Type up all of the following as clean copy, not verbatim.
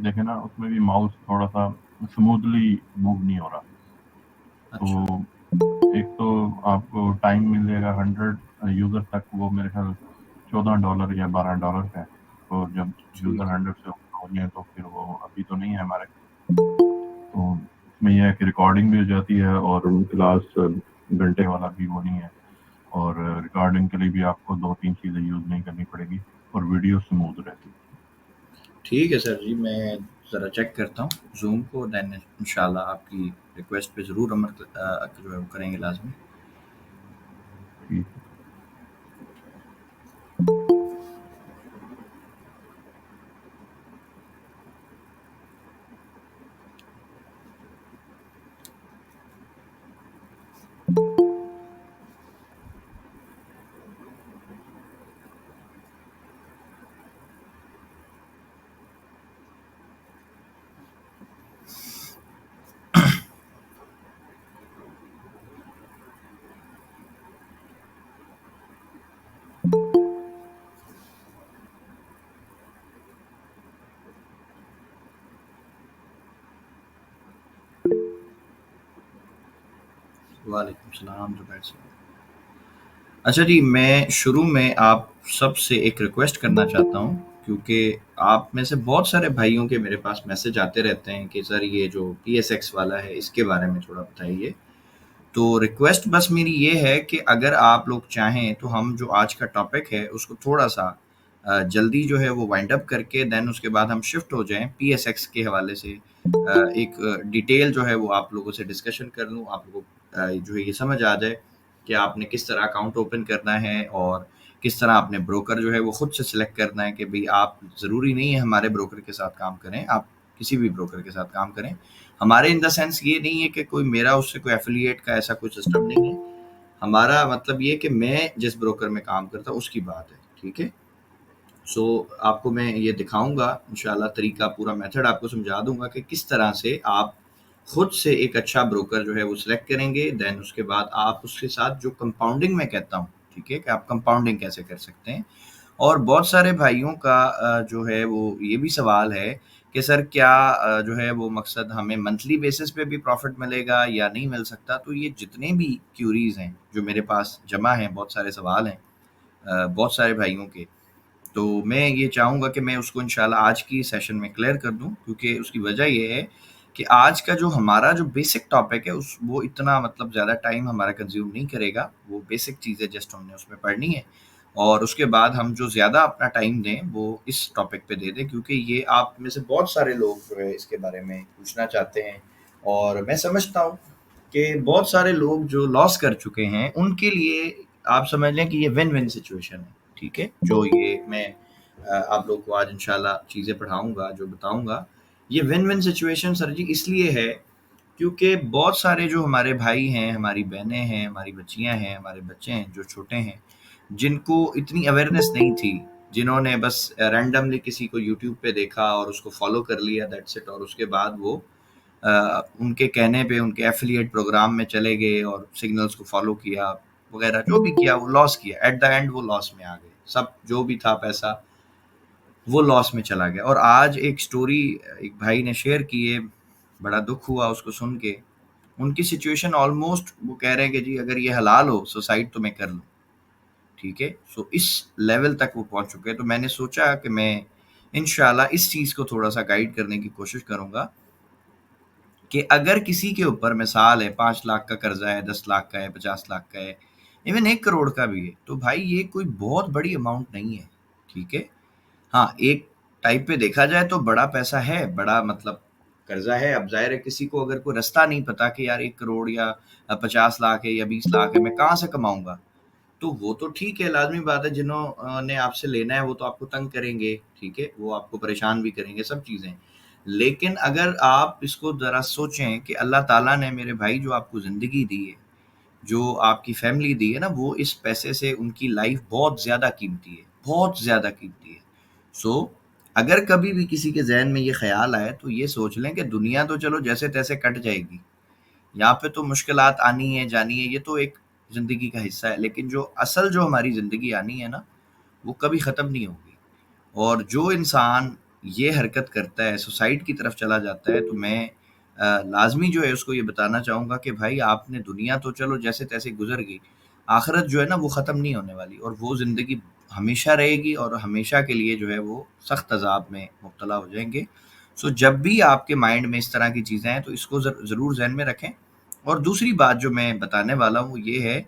देखें ना, उसमें भी माउस थोड़ा-सा स्मूथली मूव नहीं हो रहा। अच्छा। तो एक तो आपको टाइम मिल जाएगा 100 यूज़र तक, वो मेरे ख्याल $14 या $12 का है। तो जब ठीक यूज़र है। 100 से ऊपर हो गए तो फिर वो अभी तो नहीं है हमारे। तो इसमें ये है कि रिकॉर्डिंग भी हो जाती है और लास्ट घंटे वाला भी वो नहीं है, और रिकॉर्डिंग के लिए भी आपको 2-3 चीज़ें यूज़ नहीं करनी पड़ेगी और वीडियो स्मूथ रहती है। ठीक है सर जी, मैं ज़रा चेक करता हूँ ज़ूम को, देन इंशाल्लाह आपकी रिक्वेस्ट पे ज़रूर अमल जो है वो करेंगे लाज़मी। ठीक है। वालेकुम सलाम ज़ुबैर साहब। अच्छा जी, मैं शुरू में आप सबसे एक रिक्वेस्ट करना चाहता हूँ, क्योंकि आप में से बहुत सारे भाइयों के मेरे पास मैसेज आते रहते हैं कि सर ये जो PSX वाला है इसके बारे में थोड़ा बताइए। तो रिक्वेस्ट बस मेरी ये है कि अगर आप लोग चाहें तो हम जो आज का टॉपिक है उसको थोड़ा-सा जल्दी जो है वो वाइंड अप करके देन उसके बाद हम शिफ्ट हो जाएँ PSX के हवाले से। एक डिटेल जो है वो आप लोगों से डिस्कशन कर लूँ, आप लोगों को जो है ये समझ आ जाए कि आपने किस तरह अकाउंट ओपन करना है और किस तरह आपने ब्रोकर जो है वो खुद से सिलेक्ट करना है कि भई आप ज़रूरी नहीं है हमारे ब्रोकर के साथ काम करें, आप किसी भी ब्रोकर के साथ काम करें। हमारे इन द सेंस ये नहीं है कि कोई मेरा उससे कोई एफ़िलिएट का ऐसा कोई सिस्टम नहीं है। हमारा मतलब ये है कि मैं जिस ब्रोकर में काम करता हूँ उसकी बात है, ठीक है? सो आपको मैं ये दिखाऊँगा इंशाल्लाह तरीका, पूरा मेथड आपको समझा दूँगा कि किस तरह से आप खुद से एक अच्छा ब्रोकर जो है वो सिलेक्ट करेंगे। देन उसके बाद आप उसके साथ जो कंपाउंडिंग मैं कहता हूँ, ठीक है? कि आप कंपाउंडिंग कैसे कर सकते हैं। और बहुत सारे भाइयों का जो है वो ये भी सवाल है कि सर क्या जो है वो मकसद हमें मंथली बेसिस पे भी प्रॉफ़िट मिलेगा या नहीं मिल सकता? तो ये जितने भी क्यूरीज़ हैं, जो मेरे पास जमा हैं, बहुत सारे सवाल हैं बहुत सारे भाइयों के। तो मैं ये चाहूँगा कि मैं उसको इंशाल्लाह आज की सेशन में क्लियर कर दूँ, क्योंकि उसकी वजह ये है कि आज का जो हमारा जो बेसिक टॉपिक है उस वो इतना मतलब ज़्यादा टाइम हमारा कंज़्यूम नहीं करेगा। वो बेसिक चीज़ें जस्ट हमने उसमें पढ़नी है और उसके बाद हम जो ज़्यादा अपना टाइम दें वो इस टॉपिक पे दे दें, क्योंकि ये आप में से बहुत सारे लोग जो है इसके बारे में पूछना चाहते हैं और मैं समझता हूँ कि बहुत सारे लोग जो लॉस कर चुके हैं उनके लिए आप समझ लें कि ये विन-विन सिचुएशन है, ठीक है? जो ये मैं आप लोगों को आज इंशाल्लाह चीज़ें पढ़ाऊँगा, जो बताऊँगा, ये विन-विन सिचुएशन सर जी इसलिए है क्योंकि बहुत सारे जो हमारे भाई हैं, हमारी बहनें हैं, हमारी बच्चियाँ हैं, हमारे बच्चे हैं जो छोटे हैं, जिनको इतनी अवेयरनेस नहीं थी, जिन्होंने बस रैंडमली किसी को यूट्यूब पे देखा और उसको फ़ॉलो कर लिया दैट्स इट, और उसके बाद वो उनके कहने पे उनके एफ़िलिएट प्रोग्राम में चले गए और सिग्नल्स को फ़ॉलो किया वगैरह, जो भी किया वो लॉस किया। एट द एंड वो लॉस में आ गए। सब जो भी था पैसा वो लॉस में चला गया। और आज एक स्टोरी एक भाई ने शेयर की है, बड़ा दुःख हुआ उसको सुन के। उनकी सिचुएशन ऑलमोस्ट वो कह रहे हैं कि जी अगर ये हलाल हो सुसाइड तो मैं कर लूँ, ठीक है? सो इस लेवल तक वो पहुँच चुके हैं। तो मैंने सोचा कि मैं इंशाल्लाह इस चीज़ को थोड़ा-सा गाइड करने की कोशिश करूँगा कि अगर किसी के ऊपर मिसाल है 5 लाख का कर्ज़ा है, 10 लाख का है, 50 लाख का है, इवन 1 करोड़ का भी है, तो भाई ये कोई बहुत बड़ी अमाउंट नहीं है, ठीक है? हाँ, एक टाइप पे देखा जाए तो बड़ा पैसा है, बड़ा मतलब कर्ज़ा है। अब ज़ाहिर है किसी को अगर कोई रास्ता नहीं पता कि यार 1 करोड़ या 50 लाख है या 20 लाख है, मैं कहाँ से कमाऊँगा? तो वो तो ठीक है, लाज़मी बात है ने आपसे लेना है वो तो आपको तंग करेंगे, ठीक है? वो आपको परेशान भी करेंगे, सब चीज़ें। लेकिन अगर आप इसको ज़रा सोचें कि अल्लाह ताला ने मेरे भाई जो आपको ज़िंदगी दी है, जो आपकी फ़ैमिली दी है ना, वो इस पैसे से उनकी लाइफ़ बहुत ज़्यादा कीमती है, बहुत ज़्यादा कीमती है। सो अगर कभी भी किसी के ज़हन में ये ख़्याल आए तो ये सोच लें कि दुनिया तो चलो जैसे-तैसे कट जाएगी। यहाँ पे तो मुश्किलात आनी है, जानी है, ये तो एक ज़िंदगी का हिस्सा है, लेकिन जो हमारी ज़िंदगी आनी है ना, वो कभी ख़त्म नहीं होगी। और जो इंसान ये हरकत करता है, सुसाइड की तरफ चला जाता है, तो मैं लाज़मी जो है उसको ये बताना चाहूँगा कि भाई आपने दुनिया तो चलो जैसे-तैसे गुज़र गई, आख़िरत जो है ना वो ख़त्म नहीं होने वाली और वो ज़िंदगी हमेशा रहेगी और हमेशा के लिए जो है वो सख्त अज़ाब में मुब्तला हो जाएँगे। सो जब भी आपके माइंड में इस तरह की चीज़ें आएँ तो इसको ज़रूर ज़हन में रखें। और दूसरी बात जो मैं बताने वाला हूँ ये है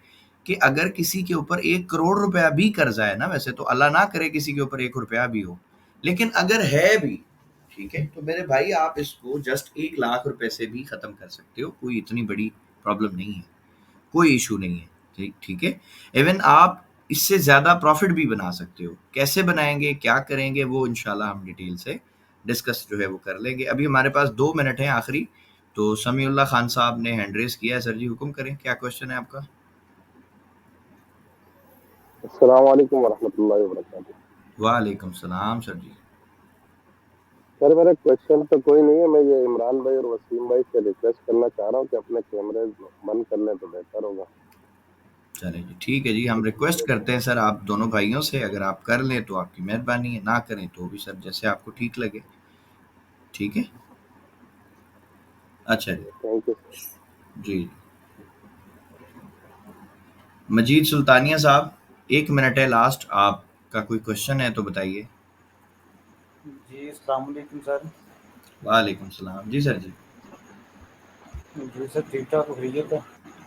कि अगर किसी के ऊपर 1 करोड़ रुपया भी कर्ज़ा है ना, वैसे तो अल्लाह ना करे किसी के ऊपर 1 रुपया भी हो, लेकिन अगर है भी, ठीक है, तो मेरे भाई आप इसको जस्ट 1 लाख रुपए से भी ख़त्म कर सकते हो, कोई इतनी बड़ी प्रॉब्लम नहीं है। कोई इशू नहीं है, ठीक है। इवन आप इससे ज़्यादा प्रॉफिट भी बना सकते हो। कैसे बनाएंगे, क्या करेंगे, वो इंशाल्लाह हम डिटेल से डिस्कस जो है वो कर लेंगे। अभी हमारे पास 2 मिनट हैं आखिरी, तो समीउल्लाह खान साहब ने हैंड रेस किया है। सर जी हुक्म करें, क्या क्वेश्चन है आपका? अस्सलाम वालेकुम वरहमतुल्लाहि वबरकातुहू। वालेकुम सलाम सर जी। सर मेरा क्वेश्चन तो कोई नहीं है, मैं ये इमरान भाई और वसीम भाई से रिक्वेस्ट करना चाह रहा हूँ कि अपने कैमरे बंद कर लें तो बेहतर होगा। चलें जी, ठीक है जी, हम रिक्वेस्ट करते हैं सर आप दोनों भाइयों से, अगर आप कर लें तो आपकी मेहरबानी है, ना करें तो भी सर जैसे आपको ठीक लगे, ठीक है? अच्छा जी। Thank you sir. जी। मजीद सुल्तानिया साहब, 1 मिनट है लास्ट, आपका कोई क्वेश्चन है तो बताइए। जी अस्सलाम वालेकुम सर। वालेकुम सलाम। जी सर जी। जी सर, ठीक ठाक खैरियत है?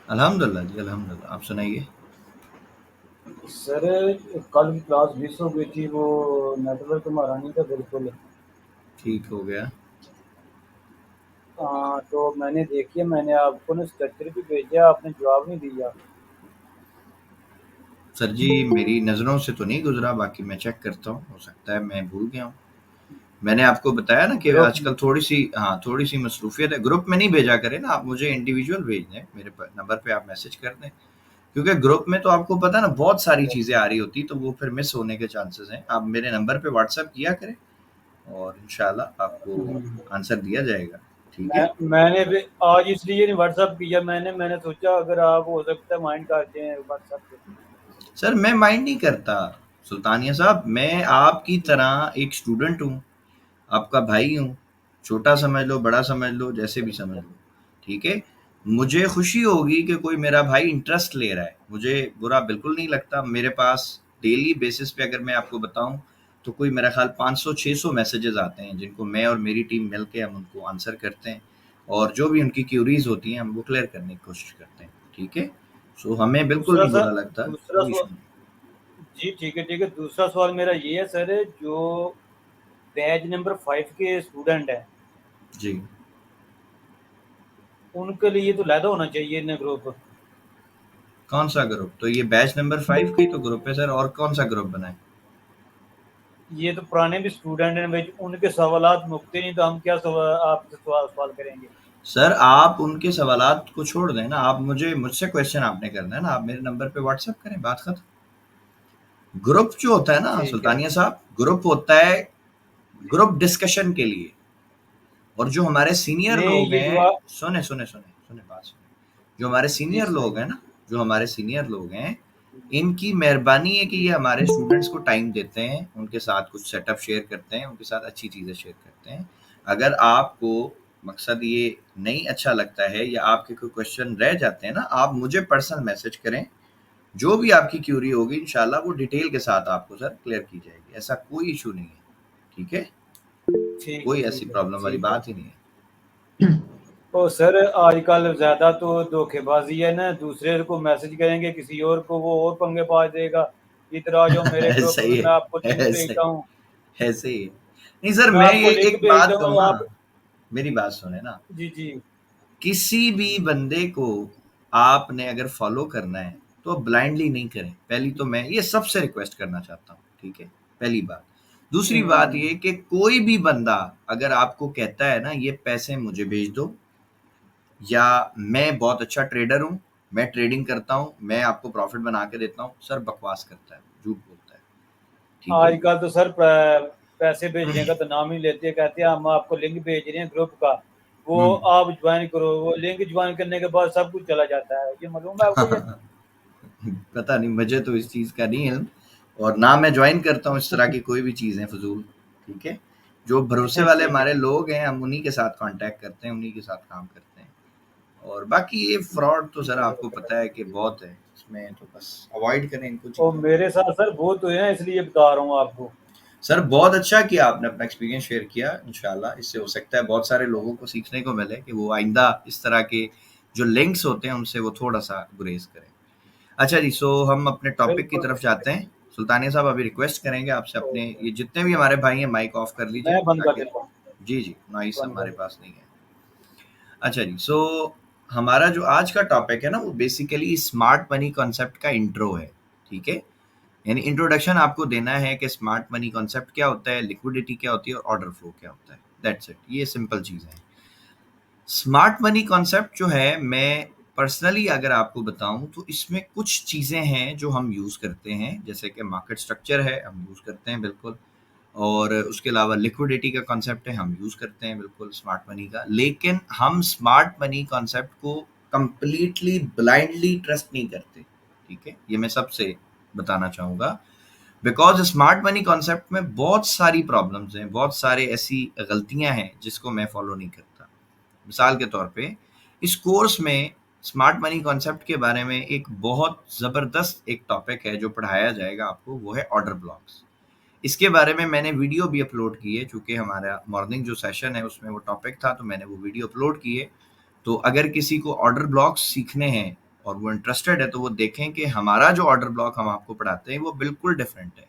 अल्हम्दुलिल्लाह जी, अल्हम्दुलिल्लाह। आप सुनाइए। सर कल की क्लास मिस हो गई थी, वो नेटवर्क हमारा नहीं था बिल्कुल। ठीक हो गया। तो मैंने देखिए, मैंने आपको ना स्ट्रक्चर भी भेजा, आपने जवाब नहीं दिया। सर जी मेरी नज़रों से तो नहीं गुजरा, बाकी मैं चेक करता हूँ, हो सकता है मैं भूल गया हूँ। मैंने आपको बताया ना कि ग्रुप आजकल थोड़ी सी मसरूफियत है। ग्रुप में नहीं भेजा करें ना आप, मुझे इंडिविजुअल भेज दें, मेरे नंबर पे आप मैसेज कर दें, क्योंकि ग्रुप में तो आपको पता है ना बहुत सारी चीज़ें आ रही होती, तो वो फिर मिस होने के चांसेस हैं। आप मेरे नंबर पे व्हाट्सएप किया करें और इंशाल्लाह आपको आंसर दिया जाएगा, ठीक है? मैंने भी आज इसलिए नहीं व्हाट्सअप किया, मैंने सोचा अगर आप हो सकता है माइंड कर दें व्हाट्सअप पे। सर मैं माइंड नहीं करता सुल्तानिया साहब, मैं आपकी तरह एक स्टूडेंट हूँ, आपका भाई हूँ, छोटा समझ लो, बड़ा समझ लो, जैसे भी समझ लो, ठीक है? मुझे खुशी होगी कि कोई मेरा भाई इंटरेस्ट ले रहा है, मुझे बुरा बिल्कुल नहीं लगता। मेरे पास डेली बेसिस पे अगर मैं आपको बताऊं तो कोई मेरा ख्याल 500-600 मैसेजेस आते हैं, जिनको मैं और मेरी टीम मिल के हम उनको आंसर करते हैं और जो भी उनकी क्यूरीज होती हैं हम वो क्लियर करने की कोशिश करते हैं, ठीक है? सो हमें बिल्कुल दूसरा नहीं बुरा सर, लगता, दूसरा कोई इशू सवाल। नहीं। जी ठीक है, ठीक है। दूसरा सवाल मेरा ये है सर, जो बैच नंबर 5 के स्टूडेंट हैं, जी। उनके लिए तो लैदा होना चाहिए ना ग्रुप। कौन सा ग्रुप? तो ये बैच नंबर 5 का ही तो ग्रुप है सर, और कौन सा ग्रुप बनाए? ये तो पुराने भी स्टूडेंट हैं भाई, उनके सवालात मुकते नहीं, तो हम क्या आपसे सवाल करेंगे? सर आप उनके सवालात को छोड़ दें ना, आप मुझसे क्वेश्चन आपने करना है ना, आप मेरे नंबर पे व्हाट्सएप करें, बात खत्म। ग्रुप जो होता है ना ठीक है। सुल्तानिया साहब, ग्रुप होता है ग्रुप डिस्कशन के लिए, और जो हमारे सीनियर नहीं, लोग ये जो हैं, सुने सुने सुने सुने बात सुने, जो हमारे जी सीनियर लोग सुनाइए। हैं ना, जो हमारे सीनियर लोग हैं, इनकी मेहरबानी है कि ये हमारे स्टूडेंट्स को टाइम देते हैं, उनके साथ कुछ सेटअप शेयर करते हैं, उनके साथ अच्छी चीज़ें शेयर करते हैं। अगर आपको मकसद ये नहीं अच्छा लगता है या आपके कोई क्वेश्चन रह जाते हैं ना, आप मुझे पर्सनल मैसेज करें, जो भी आपकी क्यूरी होगी इंशाल्लाह वो डिटेल के साथ आपको सर क्लियर की जाएगी, ऐसा कोई इशू नहीं है, ठीक है? ठीक है, कोई ऐसी ठीक है, प्रॉब्लम वाली ठीक है। बात ही नहीं है। तो सर आजकल ज़्यादा तो धोखेबाजी है ना, दूसरे को मैसेज करेंगे किसी और को, वो और पंगे पा देगा। इधर आ जाओ मेरे ग्रुप ऐसा में, ही मैं आपको है, लिंक ऐसा भेजता हूँ। ही ऐसे ही है। नहीं सर, मैं मैं आपको ये लिंक एक भेजता बात कहूँ हूँ ना, आप। मेरी बात सुने ना, जी जी। किसी भी बंदे को आपने अगर फॉलो करना है तो ब्लाइंडली नहीं करें, पहली तो मैं ये सबसे रिक्वेस्ट करना चाहता हूँ, ठीक है? पहली बात। दूसरी बात ये कि कोई भी बंदा अगर आपको कहता है ना ये पैसे मुझे भेज दो, या मैं बहुत अच्छा ट्रेडर हूँ, मैं ट्रेडिंग करता हूँ, मैं आपको प्रॉफिट बना के देता हूँ, सर बकवास करता है, झूठ बोलता है, ठीक है? आजकल तो सर पैसे भेजने का तो नाम ही लेते हैं, कहते हैं हम आपको लिंक भेज रहे हैं ग्रुप का, वो आप ज्वाइन करो। वो लिंक ज्वाइन करने के बाद सब कुछ चला जाता है, ये मालूम है आपको? ये पता नहीं, मुझे तो इस चीज़ का नहीं इल्म, और ना मैं ज्वाइन करता हूँ इस तरह की कोई भी चीज़ें फजूल, ठीक है? जो भरोसे वाले हमारे लोग हैं हम उन्हीं के साथ कांटेक्ट करते हैं, उन्हीं के साथ काम करते हैं। और बाकी ये फ्रॉड तो सर आपको पता है कि बहुत है, इसमें तो बस अवॉइड करें इनको और चीज़ों। मेरे साथ सर बहुत हुए हैं, इसलिए बता रहा हूँ आपको। सर बहुत अच्छा किया आपने अपना एक्सपीरियंस शेयर किया, इंशाल्लाह इससे हो सकता है बहुत सारे लोगों को सीखने को मिले कि वो आइंदा इस तरह के जो लिंक्स होते हैं उनसे वो थोड़ा सा गुरेज करें। अच्छा जी, सो हम अपने टॉपिक की बिल्कुल तरफ जाते हैं। सुल्तानिया साहब अभी रिक्वेस्ट करेंगे आपसे अपने ये जितने भी हमारे भाई हैं माइक ऑफ कर लीजिए मैं बंद कर ताकि देता हूँ, जी जी नॉइस बंद कर हमारे देता पास नहीं है। अच्छा जी, सो हमारा जो आज का टॉपिक है ना वो बेसिकली स्मार्ट मनी कॉन्सेप्ट का इंट्रो है, ठीक है। यानी इंट्रोडक्शन आपको देना है कि स्मार्ट मनी कॉन्सेप्ट क्या होता है, लिक्विडिटी क्या होती है और ऑर्डर फ्लो क्या होता है। दैट्स इट, ये सिंपल चीज़ है। स्मार्ट मनी कॉन्सेप्ट जो है, मैं पर्सनली अगर आपको बताऊं तो इसमें कुछ चीज़ें हैं जो हम यूज़ करते हैं, जैसे कि मार्केट स्ट्रक्चर है हम यूज़ करते हैं बिल्कुल, और उसके अलावा लिक्विडिटी का कॉन्सेप्ट है हम यूज़ करते हैं बिल्कुल स्मार्ट मनी का। लेकिन हम स्मार्ट मनी कॉन्सेप्ट को कंप्लीटली ब्लाइंडली ट्रस्ट नहीं करते, ठीक है, ये मैं सबसे बताना चाहूँगा। बिकॉज स्मार्ट मनी कॉन्सेप्ट में बहुत सारी प्रॉब्लम्स हैं, बहुत सारे ऐसी गलतियां हैं जिसको मैं फॉलो नहीं करता। मिसाल के तौर पे इस कोर्स में स्मार्ट मनी कॉन्सेप्ट के बारे में एक बहुत ज़बरदस्त एक टॉपिक है जो पढ़ाया जाएगा आपको, वो है ऑर्डर ब्लॉक्स। इसके बारे में मैंने वीडियो भी अपलोड की है, चूँकि हमारा मॉर्निंग जो सेशन है उसमें वो टॉपिक था तो मैंने वो वीडियो अपलोड की है। तो अगर किसी को ऑर्डर ब्लॉक्स सीखने हैं और वो इंटरेस्टेड है तो वो देखें कि हमारा जो ऑर्डर ब्लॉक हम आपको पढ़ाते हैं वो बिल्कुल डिफरेंट है।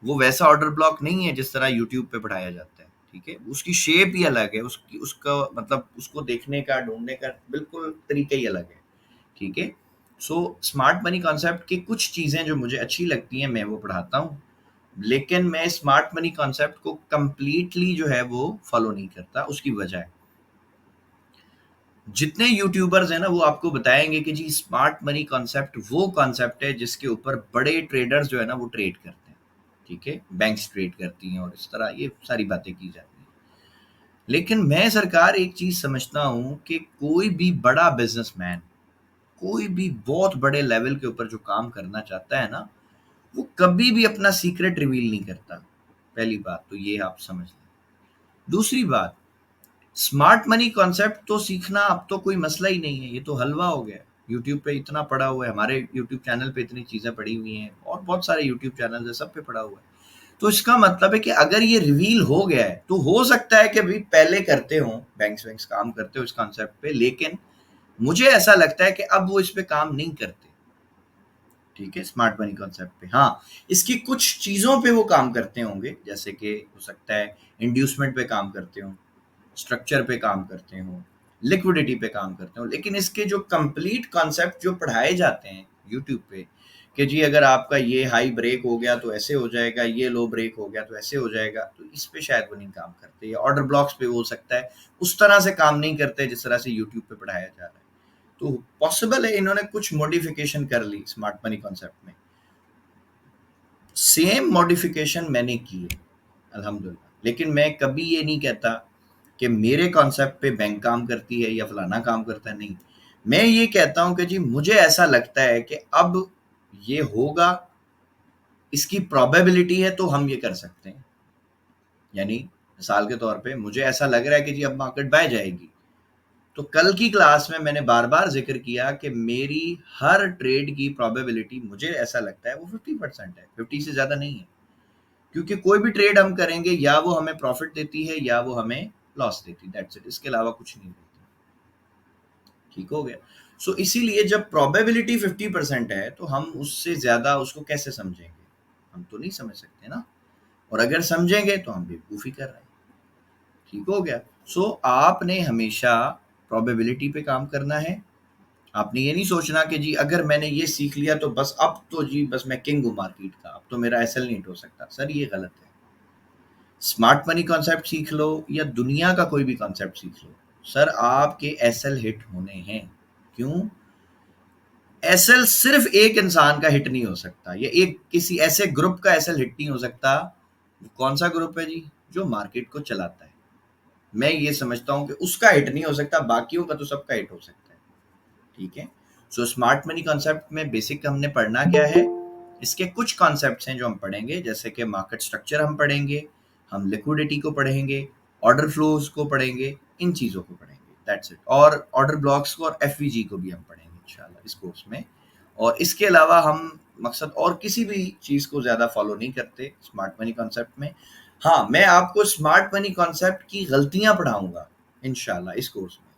वो वैसा ऑर्डर ब्लॉक नहीं है जिस तरह यूट्यूब पे पढ़ाया जाता है, ठीक है। उसकी शेप ही अलग है, उसकी उसका मतलब उसको देखने का ढूंढने का बिल्कुल तरीका ही अलग है, ठीक है। सो स्मार्ट मनी कॉन्सेप्ट की कुछ चीज़ें जो मुझे अच्छी लगती हैं मैं वो पढ़ाता हूँ, लेकिन मैं स्मार्ट मनी कॉन्सेप्ट को कंप्लीटली जो है वो फॉलो नहीं करता। उसकी वजह है, जितने यूट्यूबर्स हैं ना वो आपको बताएंगे कि जी स्मार्ट मनी कॉन्सेप्ट वो कॉन्सेप्ट है जिसके ऊपर बड़े ट्रेडर्स जो है ना वो ट्रेड करते हैं, ठीक है, बैंक्स ट्रेड करती हैं और इस तरह ये सारी बातें की जाती हैं। लेकिन मैं सरकार एक चीज समझता हूँ कि कोई भी बड़ा बिजनेसमैन, कोई भी बहुत बड़े लेवल के ऊपर जो काम करना चाहता है ना, वो कभी भी अपना सीक्रेट रिवील नहीं करता। पहली बात तो ये आप समझ लें। दूसरी बात, स्मार्ट मनी कॉन्सेप्ट तो सीखना अब तो कोई मसला ही नहीं है, ये तो हलवा हो गया। यूट्यूब पे इतना पड़ा हुआ है, हमारे यूट्यूब चैनल पे इतनी चीज़ें पड़ी हुई हैं और बहुत सारे यूट्यूब चैनल है सब पे पड़ा हुआ है। तो इसका मतलब है कि अगर ये रिवील हो गया है तो हो सकता है कि अभी पहले करते हों बैंक्स वैंक्स काम करते हो इस कॉन्सेप्ट पे, लेकिन मुझे ऐसा लगता है कि अब वो इस पे काम नहीं करते, ठीक है, स्मार्ट मनी कॉन्सेप्ट पे। हाँ, इसकी कुछ चीज़ों पे वो काम करते होंगे, जैसे कि हो सकता है इंड्यूसमेंट पे काम करते हों, स्ट्रक्चर पे काम करते हो, लिक्विडिटी पे काम करते हो, लेकिन इसके जो कंप्लीट कॉन्सेप्ट जो पढ़ाए जाते हैं यूट्यूब पे कि जी अगर आपका ये हाई ब्रेक हो गया तो ऐसे हो जाएगा, ये लो ब्रेक हो गया तो ऐसे हो जाएगा, तो इस पे शायद वो नहीं काम करते। या ऑर्डर ब्लॉक्स पे हो सकता है उस तरह से काम नहीं करते जिस तरह से यूट्यूब पे पढ़ाया जा रहा है। तो पॉसिबल है इन्होंने कुछ मॉडिफिकेशन कर ली स्मार्ट मनी कॉन्सेप्ट में, सेम मॉडिफिकेशन मैंने की है अल्हम्दुलिल्लाह। लेकिन मैं कभी ये नहीं कहता कि मेरे कॉन्सेप्ट पे बैंक काम करती है या फलाना काम करता है, नहीं। मैं ये कहता हूँ कि जी मुझे ऐसा लगता है कि अब ये होगा, इसकी प्रोबेबिलिटी है तो हम ये कर सकते हैं। यानी मिसाल के तौर पे मुझे ऐसा लग रहा है कि जी अब मार्केट बाय जाएगी, तो कल की क्लास में मैंने बार बार जिक्र किया कि मेरी हर ट्रेड की प्रोबेबिलिटी मुझे ऐसा लगता है वो 50% है, 50 से ज़्यादा नहीं है। क्योंकि कोई भी ट्रेड हम करेंगे या वो हमें प्रॉफिट देती है या वो हमें लॉस देती है, दैट्स इट, इसके अलावा कुछ नहीं देती। ठीक हो गया। सो इसीलिए जब प्रोबेबिलिटी 50% है तो हम उससे ज़्यादा उसको कैसे समझेंगे, हम तो नहीं समझ सकते ना, और अगर समझेंगे तो हम बेवकूफ़ी कर रहे हैं। ठीक हो गया। सो आपने हमेशा प्रोबेबिलिटी पे काम करना है। आपने ये नहीं सोचना कि जी अगर मैंने ये सीख लिया तो बस अब तो जी बस मैं किंग हूँ मार्केट का, अब तो मेरा एसएल नहीं हो सकता। सर ये गलत है। स्मार्ट मनी कॉन्सेप्ट सीख लो या दुनिया का कोई भी कॉन्सेप्ट सीख लो, सर आपके एसएल हिट होने हैं। क्यों? एसएल सिर्फ एक इंसान का हिट नहीं हो सकता, या एक किसी ऐसे ग्रुप का एसएल हिट नहीं हो सकता। कौन सा ग्रुप है जी? जो मार्केट को चलाता है। मैं ये समझता हूं कि उसका हिट नहीं हो सकता, बाकियों का तो सबका हिट हो सकता है। ठीक है। सो स्मार्ट मनी कॉन्सेप्ट में बेसिक हमने पढ़ना क्या है, इसके कुछ कॉन्सेप्ट्स हैं जो हम पढ़ेंगे, जैसे कि मार्केट स्ट्रक्चर हम पढ़ेंगे, हम लिक्विडिटी को पढ़ेंगे, ऑर्डर फ्लोज को पढ़ेंगे, इन चीज़ों को पढ़ेंगे, दैट्स इट। और ऑर्डर ब्लॉक्स को और एफवीजी को भी हम पढ़ेंगे इंशाल्लाह इस कोर्स में। और इसके अलावा हम मकसद और किसी भी चीज़ को ज़्यादा फॉलो नहीं करते स्मार्ट मनी कॉन्सेप्ट में। हाँ, मैं आपको स्मार्ट मनी कॉन्सेप्ट की गलतियाँ पढ़ाऊँगा इंशाल्लाह इस कोर्स में।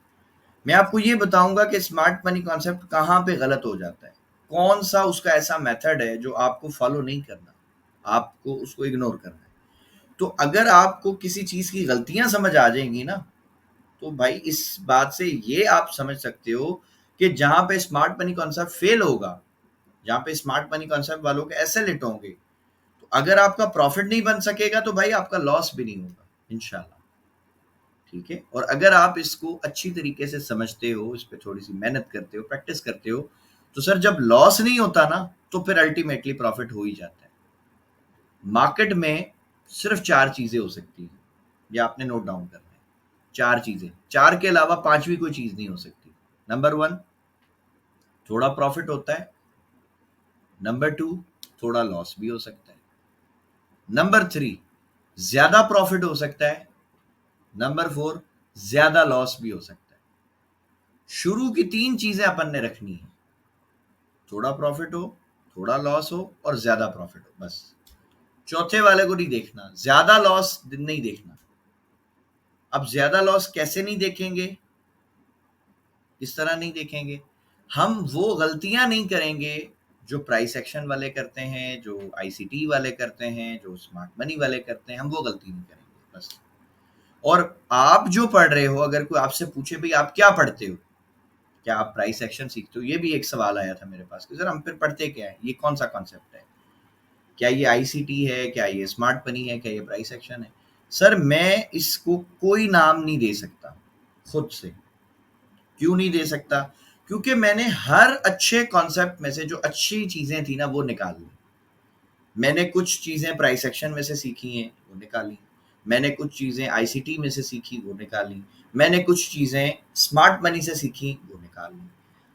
मैं आपको ये बताऊँगा कि स्मार्ट मनी कॉन्सेप्ट कहाँ पे गलत हो जाता है, कौन-सा उसका ऐसा मेथड है जो आपको फॉलो नहीं करना, आपको उसको इग्नोर करना है। तो अगर आपको किसी चीज़ की गलतियाँ समझ आ जाएँगी ना, तो भाई इस बात से ये आप समझ सकते हो कि जहाँ पे स्मार्ट मनी कॉन्सेप्ट फेल होगा, जहाँ पे स्मार्ट मनी कॉन्सेप्ट वालों के एसेट होंगे, तो अगर आपका प्रॉफिट नहीं बन सकेगा तो भाई आपका लॉस भी नहीं होगा इंशाल्लाह, ठीक है। और अगर आप इसको अच्छी तरीके से समझते हो, इस पे थोड़ी सी मेहनत करते हो, प्रैक्टिस करते हो, तो सर जब लॉस नहीं होता ना, तो फिर अल्टीमेटली प्रॉफिट हो ही जाता है। मार्केट में सिर्फ 4 चीजें हो सकती हैं, ये आपने नोट डाउन करना है। 4 चीजें, 4 के अलावा 5वीं कोई चीज नहीं हो सकती। नंबर 1 थोड़ा प्रॉफिट होता है, नंबर 2 थोड़ा लॉस भी हो सकता है, नंबर 3 ज्यादा प्रॉफिट हो सकता है, नंबर 4 ज्यादा लॉस भी हो सकता है। शुरू की 3 चीजें अपन ने रखनी है, थोड़ा प्रॉफिट हो, थोड़ा लॉस हो और ज्यादा प्रॉफिट हो, बस। चौथे वाले को नहीं देखना, ज्यादा लॉस नहीं देखना। अब ज्यादा लॉस कैसे नहीं देखेंगे, इस तरह नहीं देखेंगे, हम वो गलतियां नहीं करेंगे जो प्राइस एक्शन वाले करते हैं, जो आईसीटी वाले करते हैं, जो स्मार्ट मनी वाले करते हैं, हम वो गलती नहीं करेंगे बस। और आप जो पढ़ रहे हो, अगर कोई आपसे पूछे भाई आप क्या पढ़ते हो, क्या आप प्राइस एक्शन सीखते हो, ये भी एक सवाल आया था मेरे पास कि सर हम फिर पढ़ते क्या है, ये कौन सा कॉन्सेप्ट है, क्या ये आईसीटी है, क्या ये स्मार्ट मनी है, क्या ये प्राइस एक्शन है। सर मैं इसको कोई नाम नहीं दे सकता खुद से। क्यों नहीं दे सकता? क्योंकि मैंने हर अच्छे कॉन्सेप्ट में से जो अच्छी चीजें थी ना वो निकाल ली। मैंने कुछ चीजें प्राइस एक्शन में से सीखी हैं, वो निकाली। मैंने कुछ चीजें आईसीटी में से सीखी, वो निकाली। मैंने कुछ चीजें स्मार्ट मनी से सीखी, वो निकाल ली।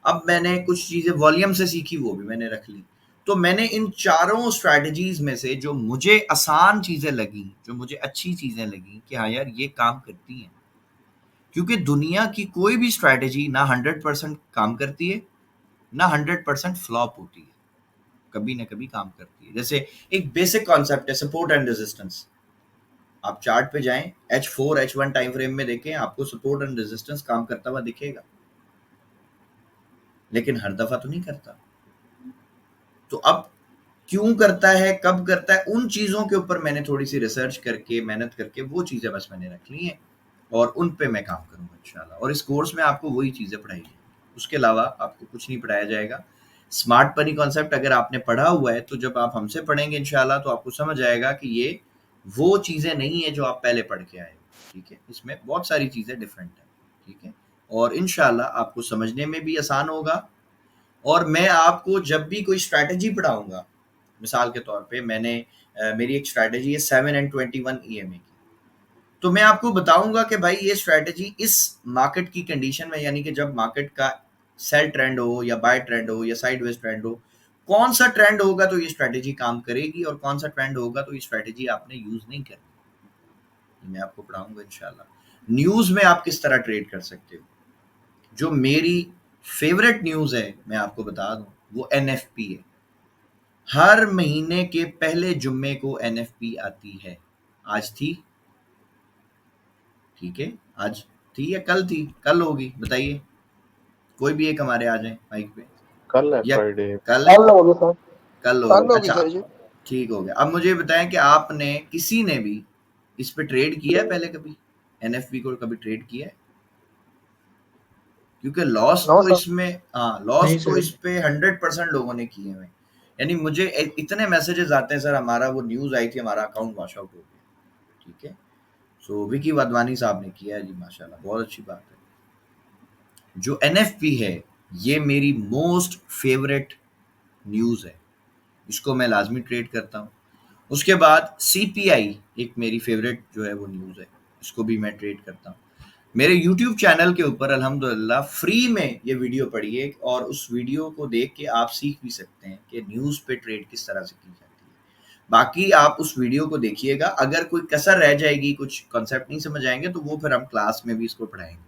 अब मैंने कुछ चीजें वॉल्यूम से सीखी, वो भी मैंने रख ली। तो मैंने इन चारों स्ट्रैटेजीज में से जो मुझे आसान चीजें लगी, जो मुझे अच्छी चीजें लगी कि हाँ यार ये काम करती हैं, क्योंकि दुनिया की कोई भी स्ट्रैटेजी ना 100% काम करती है, ना 100% फ्लॉप होती है, कभी ना कभी काम करती है। जैसे एक बेसिक कॉन्सेप्ट है सपोर्ट एंड रेजिस्टेंस। आप चार्ट पे जाएं, H4 H1 टाइम फ्रेम में देखें, आपको सपोर्ट एंड रेजिस्टेंस काम करता हुआ दिखेगा, लेकिन हर दफा तो नहीं करता। तो अब क्यों करता है, कब करता है, उन चीजों के ऊपर मैंने थोड़ी सी रिसर्च करके, मेहनत करके वो चीजें बस मैंने रख ली हैं और उन पे मैं काम करूंगा इंशाल्लाह। और इस कोर्स में आपको वही चीजें पढ़ाई जाएंगी, उसके अलावा आपको कुछ नहीं पढ़ाया जाएगा। स्मार्ट मनी कॉन्सेप्ट अगर आपने पढ़ा हुआ है तो जब आप हमसे पढ़ेंगे इंशाल्लाह तो आपको समझ आएगा कि ये वो चीजें नहीं है जो आप पहले पढ़ के आए हो, ठीक है। इसमें बहुत सारी चीजें डिफरेंट है, ठीक है। और इंशाल्लाह आपको समझने में भी आसान होगा। और मैं आपको जब भी कोई स्ट्रैटेजी पढ़ाऊंगा, मिसाल के तौर पे मेरी एक स्ट्रैटेजी है 7 and 21 EMA की, तो मैं आपको बताऊंगा कि भाई ये स्ट्रैटेजी इस मार्केट की कंडीशन में, यानी कि जब मार्केट का सेल ट्रेंड हो या बाय ट्रेंड हो या साइडवेज ट्रेंड हो, कौन सा ट्रेंड होगा तो ये स्ट्रैटेजी काम करेगी और कौन सा ट्रेंड होगा तो ये स्ट्रैटेजी आपने यूज नहीं करनी। मैं आपको पढ़ाऊंगा इंशाल्लाह। न्यूज में आप किस तरह ट्रेड कर सकते हो। जो मेरी फेवरेट न्यूज है मैं आपको बता दूं, वो NFP है। हर महीने के पहले जुम्मे को NFP आती है। आज थी, ठीक है, आज थी या कल थी, कल होगी, बताइए। कोई भी एक हमारे आ जाए माइक पे। कल है या फ्राइडे। कल कल होगी सर, कल कल होगी, होगी अच्छा सर जी। ठीक हो गया। अब मुझे बताएं कि आपने किसी ने भी इस पे ट्रेड किया है पहले कभी, NFP को कभी ट्रेड किया है? क्योंकि लॉस नो तो सर। इसमें, हाँ लॉस नहीं तो सर। इस पे 100% लोगों ने किए हुए। यानी मुझे इतने मैसेजेस आते हैं, सर हमारा वो न्यूज आई थी, हमारा अकाउंट वॉश आउट हो गया, ठीक है। सो विकी वाधवानी साहब ने किया है जी, माशाल्लाह, बहुत अच्छी बात है। जो NFP है ये मेरी मोस्ट फेवरेट न्यूज़ है, इसको मैं लाजमी ट्रेड करता हूँ। उसके बाद CPI एक मेरी फेवरेट जो है वो न्यूज़ है, इसको भी मैं ट्रेड करता हूँ। मेरे YouTube चैनल के ऊपर अल्हम्दुलिल्लाह फ्री में ये वीडियो पढ़िए और उस वीडियो को देख के आप सीख भी सकते हैं कि न्यूज़ पे ट्रेड किस तरह से की जाती है। बाकी आप उस वीडियो को देखिएगा, अगर कोई कसर रह जाएगी, कुछ कॉन्सेप्ट नहीं समझ आएंगे, तो वो फिर हम क्लास में भी इसको पढ़ाएंगे।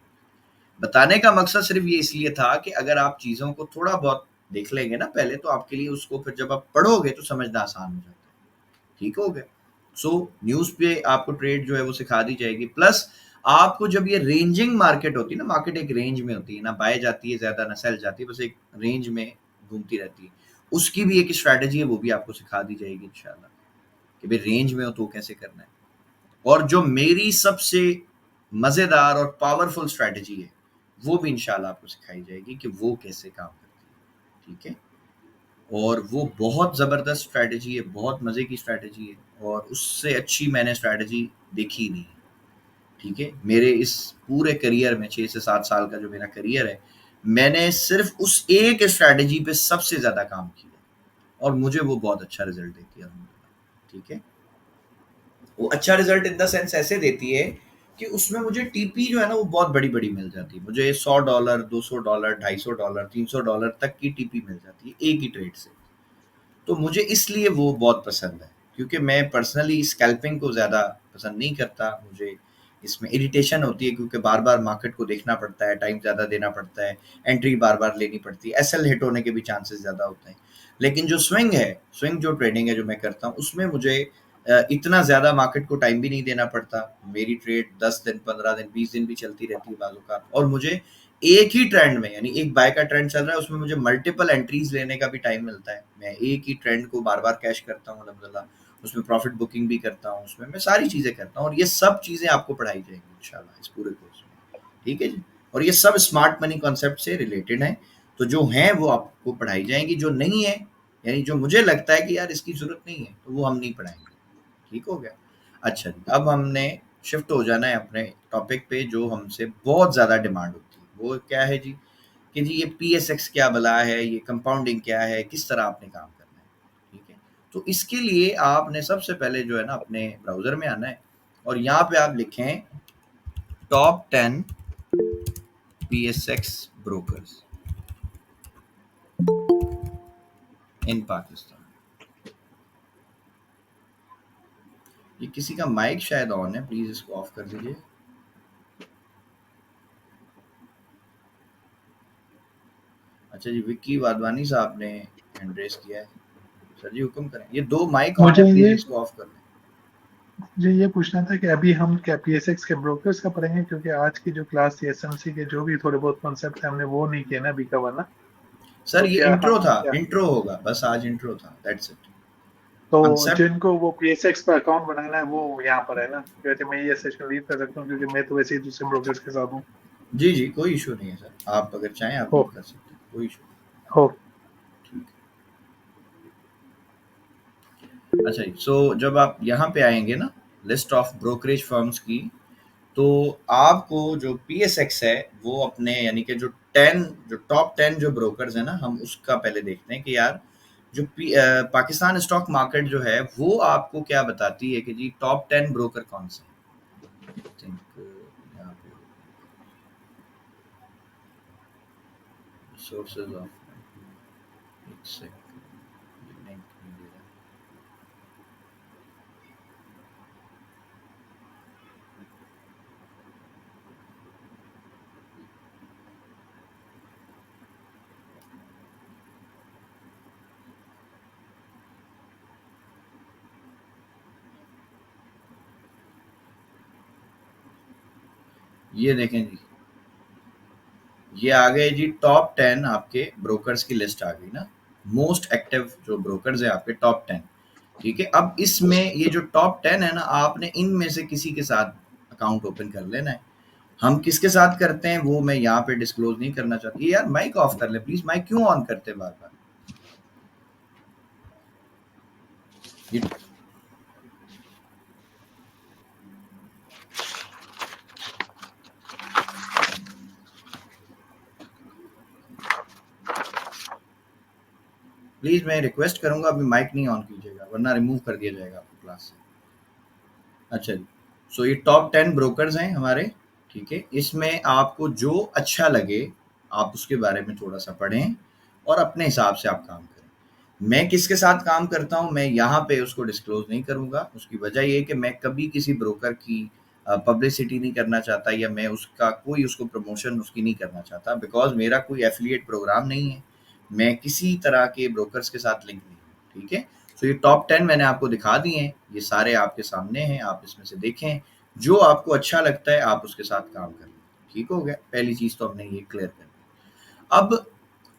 बताने का मकसद सिर्फ ये इसलिए था कि अगर आप चीज़ों को थोड़ा बहुत देख लेंगे ना पहले, तो आपके लिए उसको फिर जब आप पढ़ोगे तो समझना आसान हो जाता है। ठीक हो गया? सो न्यूज़ पे आपको ट्रेड जो है वो सिखा दी जाएगी, प्लस आपको जब ये रेंजिंग मार्केट होती है ना, मार्केट एक रेंज में होती है ना, बाय जाती है ज़्यादा, ना सेल जाती है, बस एक रेंज में घूमती रहती है, उसकी भी एक स्ट्रैटेजी है, वो भी आपको सिखा दी जाएगी इंशाल्लाह, कि भाई रेंज में हो तो कैसे करना है। और जो मेरी सबसे मज़ेदार और पावरफुल स्ट्रैटेजी है, वो भी इंशाल्लाह आपको सिखाई जाएगी कि वो कैसे काम करती है। ठीक है? और वो बहुत ज़बरदस्त स्ट्रैटेजी है, बहुत मज़े की स्ट्रैटेजी है, और उससे अच्छी मैंने स्ट्रैटेजी देखी ही नहीं है। ठीक है? मेरे इस पूरे करियर में 6 से 7 साल का जो मेरा करियर है, मैंने सिर्फ उस एक स्ट्रैटेजी पे सबसे ज़्यादा काम किया, और मुझे वो बहुत अच्छा रिजल्ट देती है अल्हम्दुलिल्लाह। ठीक है? वो अच्छा रिजल्ट इन द सेंस ऐसे देती है कि उसमें मुझे टीपी जो है ना वो बहुत बड़ी-बड़ी मिल जाती है। मुझे $100, $200, $250, $300 तक की टीपी मिल जाती है एक ही ट्रेड से। तो मुझे इसलिए वो बहुत पसंद है, क्योंकि मैं पर्सनली स्कैल्पिंग को ज़्यादा पसंद नहीं करता। मुझे इसमें इरिटेशन होती है, क्योंकि बार-बार मार्केट को देखना पड़ता है, टाइम ज़्यादा देना पड़ता है, एंट्री बार-बार लेनी पड़ती है, एसएल हिट होने के भी चांसेस ज़्यादा होते हैं। लेकिन जो स्विंग है, स्विंग जो ट्रेडिंग है जो मैं करता हूँ, उसमें मुझे इतना ज़्यादा मार्केट को टाइम भी नहीं देना पड़ता। मेरी ट्रेड 10 दिन, 15 दिन, 20 दिन भी चलती रहती है बाज़ औक़ात, और मुझे एक ही ट्रेंड में, यानी एक बाय का ट्रेंड चल रहा है, उसमें मुझे मल्टीपल एंट्रीज लेने का भी टाइम मिलता है। मैं एक ही ट्रेंड को बार बार कैश करता हूँ अल्हम्दुलिल्लाह, उसमें प्रॉफिट बुकिंग भी करता हूँ, उसमें मैं सारी चीज़ें करता हूँ, और ये सब चीज़ें आपको पढ़ाई जाएंगी इंशाल्लाह इस पूरे कोर्स में। ठीक है जी? और ये सब स्मार्ट मनी कॉन्सेप्ट से रिलेटेड है, तो जो हैं वो आपको पढ़ाई जाएंगी, जो नहीं है, यानी जो मुझे लगता है कि यार इसकी ज़रूरत नहीं है, तो वो हम नहीं पढ़ाएंगे। ठीक हो गया? अच्छा जी, अब हमने शिफ्ट हो जाना है अपने टॉपिक पे, जो हमसे बहुत ज़्यादा डिमांड होती है। वो क्या है जी? कि जी ये पीएसएक्स क्या बला है, ये कंपाउंडिंग क्या है, किस तरह आपने काम करना है। ठीक है? तो इसके लिए आपने सबसे पहले जो है ना अपने ब्राउज़र में आना है, और यहाँ पे आप लिखें टॉप 10 पीएसएक्स ब्रोकर्स इन पाकिस्तान। ये किसी का माइक शायद ऑन है, प्लीज़ इसको ऑफ कर दीजिए। अच्छा जी, विक्की वाधवानी साहब ने हैंड रेस किया है। सर जी हुक्म करें। ये 2 माइक ऑन है, प्लीज़ इसको ऑफ कर दें। मुझे ये पूछना था कि अभी हम क्या पीएसएक्स के ब्रोकर्स का पढ़ेंगे, क्योंकि आज की जो क्लास थी एसएमसी के जो भी थोड़े बहुत कॉन्सेप्ट है हमने वो नहीं किए ना अभी कवर ना। सर तो ये क्या इंट्रो हम था, क्या इंट्रो होगा, बस आज इंट्रो था, दैट्स इट। तो कॉन्सेप्ट जिनको वो पीएसएक्स पर अकाउंट बनाना है वो यहाँ पर है ना, वैसे मैं ये सेशन लीव कर सकता हूँ क्योंकि मैं तो वैसे ही दूसरे ब्रोकर्स के साथ हूँ। जी जी, कोई इशू नहीं है सर, आप अगर चाहें आप हो लीव कर सकते हैं, कोई इशू नहीं। हो ठीक है। अच्छा जी, सो जब आप यहाँ पे आएंगे ना लिस्ट ऑफ ब्रोकरेज फर्म्स की, तो आपको जो पीएसएक्स है वो अपने, यानी कि जो टॉप 10 जो ब्रोकर्स है ना, हम उसका पहले देखते हैं कि यार जो पाकिस्तान स्टॉक मार्केट जो है वो आपको क्या बताती है कि जी टॉप 10 ब्रोकर कौन से हैं। आई थिंक यहाँ पे सोर्सेज ऑफ, एक सेकंड, लिंक नहीं दे रहा। ये देखें जी, ये आ गए जी टॉप 10 आपके ब्रोकर्स की लिस्ट आ गई ना, मोस्ट एक्टिव जो ब्रोकर्स है आपके टॉप 10। ठीक है? अब इसमें ये जो टॉप 10 है ना, आपने इनमें से किसी के साथ अकाउंट ओपन कर लेना है। हम किसके साथ करते हैं वो मैं यहाँ पे डिस्क्लोज नहीं करना चाहती। यार माइक ऑफ कर ले प्लीज, माइक क्यों ऑन करते बार बार? प्लीज मैं रिक्वेस्ट करूंगा अभी माइक नहीं ऑन कीजिएगा, वरना रिमूव कर दिया जाएगा आपको क्लास से। अच्छा जी, सो ये टॉप 10 ब्रोकर्स हैं हमारे। ठीक है? इसमें आपको जो अच्छा लगे आप उसके बारे में थोड़ा सा पढ़ें और अपने हिसाब से आप काम करें। मैं किसके साथ काम करता हूँ, मैं यहाँ पे उसको डिस्क्लोज़ नहीं करूँगा। उसकी वजह ये है कि मैं कभी किसी ब्रोकर की पब्लिसिटी नहीं करना चाहता, या मैं उसका कोई उसको प्रमोशन उसकी नहीं करना चाहता, बिकॉज़ मेरा कोई एफ़िलिएट प्रोग्राम नहीं है। मैं किसी तरह के ब्रोकर्स के साथ लिंक नहीं हूँ, ठीक है? तो ये टॉप 10 मैंने आपको दिखा दिए हैं, ये सारे आपके सामने हैं, आप इसमें से देखें, जो आपको अच्छा लगता है आप उसके साथ काम कर लें, ठीक हो गया? पहली चीज़ तो हमने ये क्लियर कर दी। अब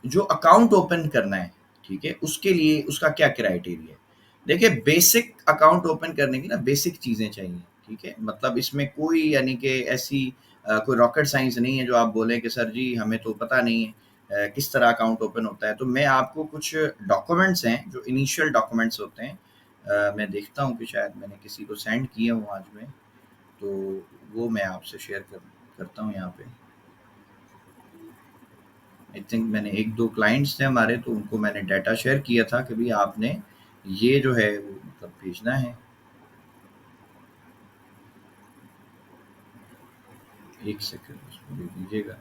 जो अकाउंट ओपन करना है, ठीक है, उसके लिए उसका क्या क्राइटेरिया है? देखिए, बेसिक अकाउंट ओपन करने की ना बेसिक चीज़ें चाहिए, ठीक है? मतलब इसमें कोई यानी कि ऐसी कोई रॉकेट साइंस नहीं है जो आप बोलें कि सर जी हमें तो पता नहीं है किस तरह अकाउंट ओपन होता है। तो मैं आपको कुछ डॉक्यूमेंट्स हैं जो इनिशियल डॉक्यूमेंट्स होते हैं, मैं देखता हूँ कि शायद मैंने किसी को सेंड किया हूँ आज में, तो वो मैं आपसे शेयर करता हूँ यहाँ पे। आई थिंक मैंने 1-2 क्लाइंट्स थे हमारे, तो उनको मैंने डाटा शेयर किया था कि भई आपने ये जो है वो मतलब भेजना है। एक सेकंड उसमें दे दीजिएगा।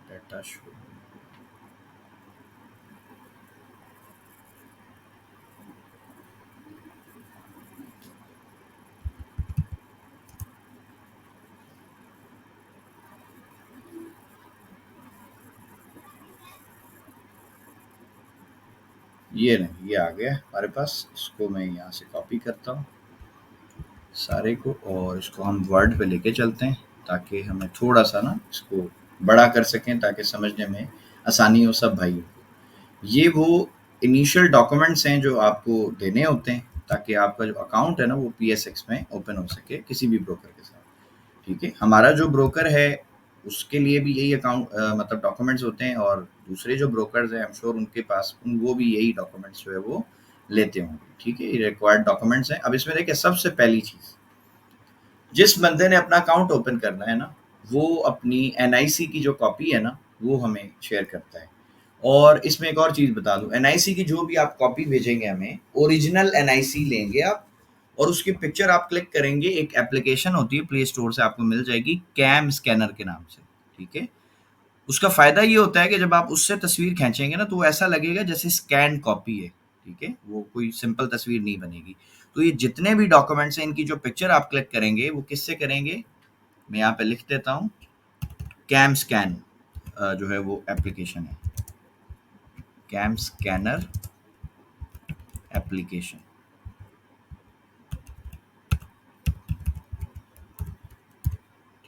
डाटा शो ये नहीं, ये आ गया हमारे पास। इसको मैं यहाँ से कॉपी करता हूँ सारे को, और इसको हम वर्ड पे लेके चलते हैं ताकि हमें थोड़ा-सा ना इसको बड़ा कर सकें, ताकि समझने में आसानी हो सब भाइयों को। ये वो इनिशियल डॉक्यूमेंट्स हैं जो आपको देने होते हैं ताकि आपका जो अकाउंट है ना वो पीएसएक्स में ओपन हो सके किसी भी ब्रोकर के साथ, ठीक है? हमारा जो ब्रोकर है उसके लिए भी यही अकाउंट मतलब डॉक्यूमेंट्स होते हैं, और दूसरे जो ब्रोकर्स हैं आई एम श्योर उनके पास वो भी यही डॉक्यूमेंट्स जो है वो लेते होंगे, ठीक है? ये रिक्वायर्ड डॉक्यूमेंट्स हैं। अब इसमें देखिए, सबसे पहली चीज़, जिस बंदे ने अपना अकाउंट ओपन करना है ना, वो अपनी एनआईसी की जो कॉपी है ना, वो हमें शेयर करता है। और इसमें एक और चीज़ बता दूँ, एनआईसी की जो भी आप कॉपी भेजेंगे हमें, ओरिजिनल एनआईसी लेंगे आप, और उसकी पिक्चर आप क्लिक करेंगे। एक एप्लीकेशन होती है, प्ले स्टोर से आपको मिल जाएगी, कैम स्कैनर के नाम से, ठीक है? उसका फ़ायदा ये होता है कि जब आप उससे तस्वीर खींचेंगे ना, तो वो ऐसा लगेगा जैसे स्कैन कॉपी है, ठीक है? वो कोई सिंपल तस्वीर नहीं बनेगी। तो ये जितने भी डॉक्यूमेंट्स हैं, इनकी जो पिक्चर आप क्लिक करेंगे, वो किससे करेंगे? मैं यहाँ पे लिख देता हूँ, कैम स्कैन जो है वो एप्लीकेशन है, कैम स्कैनर एप्लीकेशन।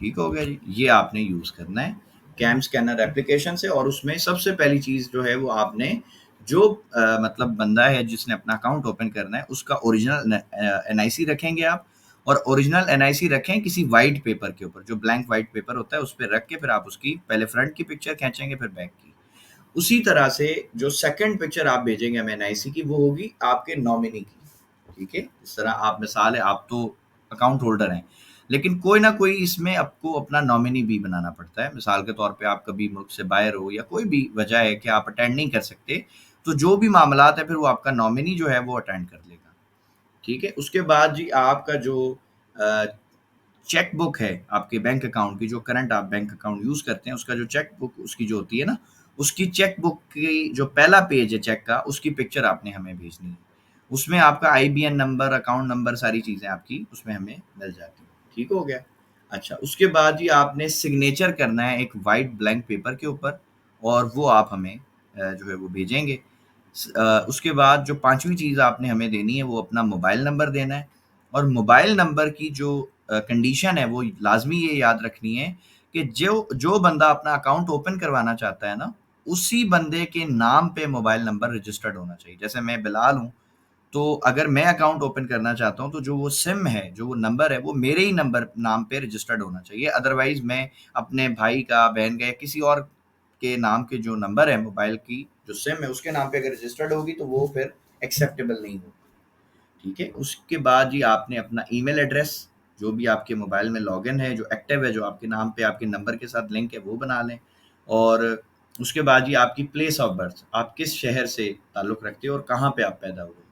ठीक हो गया जी। ये आपने यूज़ करना है कैम स्कैनर एप्लीकेशन से, और उसमें सबसे पहली चीज़ जो है वो आपने जो मतलब बंदा है जिसने अपना अकाउंट ओपन करना है, उसका ओरिजिनल एनआईसी रखेंगे आप, और ओरिजिनल एनआईसी रखें किसी वाइट पेपर के ऊपर, जो ब्लैंक वाइट पेपर होता है उस पे रख के फिर आप उसकी पहले फ्रंट की पिक्चर खींचेंगे, फिर बैक की। उसी तरह से जो सेकंड पिक्चर आप भेजेंगे हमें एनआईसी की, वो होगी आपके नॉमिनी की, ठीक है? इस तरह आप मिसाल है, आप तो अकाउंट होल्डर हैं, लेकिन कोई ना कोई इसमें आपको अपना नॉमिनी भी बनाना पड़ता है। मिसाल के तौर पे आप कभी मुल्क से बाहर हो, या कोई भी वजह है कि आप अटेंड नहीं कर सकते, तो जो भी मामलात है फिर वो आपका नॉमिनी जो है वो अटेंड कर लेगा, ठीक है? उसके बाद जी आपका जो अ, चेक बुक है आपके बैंक अकाउंट की, जो करंट आप बैंक अकाउंट यूज़ करते हैं, उसका जो चेक बुक उसकी जो होती है ना, उसकी चेक बुक की जो पहला पेज है चेक का, उसकी पिक्चर आपने हमें भेजनी है। उसमें आपका आईबीएन नंबर, अकाउंट नंबर, सारी चीज़ें आपकी उसमें हमें मिल जाती हैं। ठीक हो गया? अच्छा, उसके बाद जी आपने सिग्नेचर करना है एक व्हाइट ब्लैंक पेपर के ऊपर, और वो आप हमें जो है वो भेजेंगे। उसके बाद जो 5वीं चीज़ आपने हमें देनी है, वो अपना मोबाइल नंबर देना है, और मोबाइल नंबर की जो कंडीशन है वो लाज़मी ये याद रखनी है कि जो जो बंदा अपना अकाउंट ओपन करवाना चाहता है ना, उसी बंदे के नाम पे मोबाइल नंबर रजिस्टर्ड होना चाहिए। जैसे मैं बिलाल हूँ, तो अगर मैं अकाउंट ओपन करना चाहता हूँ, तो जो वो सिम है, जो वो नंबर है, वो मेरे ही नंबर नाम पे रजिस्टर्ड होना चाहिए। अदरवाइज़ मैं अपने भाई का, बहन का, या किसी और आपके नाम के जो नंबर है मोबाइल की जो सिम है उसके नाम पे अगर रजिस्टर्ड होगी तो वो फिर एक्सेप्टेबल नहीं होगी। ठीक है, उसके बाद जी आपने अपना ईमेल एड्रेस जो भी आपके मोबाइल में लॉगिन है, जो एक्टिव है, जो आपके नाम पे आपके नंबर के साथ लिंक है, वो बना लें। और उसके बाद जी आपकी प्लेस ऑफ बर्थ, आप किस शहर से ताल्लुक़ रखते हो और कहाँ पे आप पैदा हुए।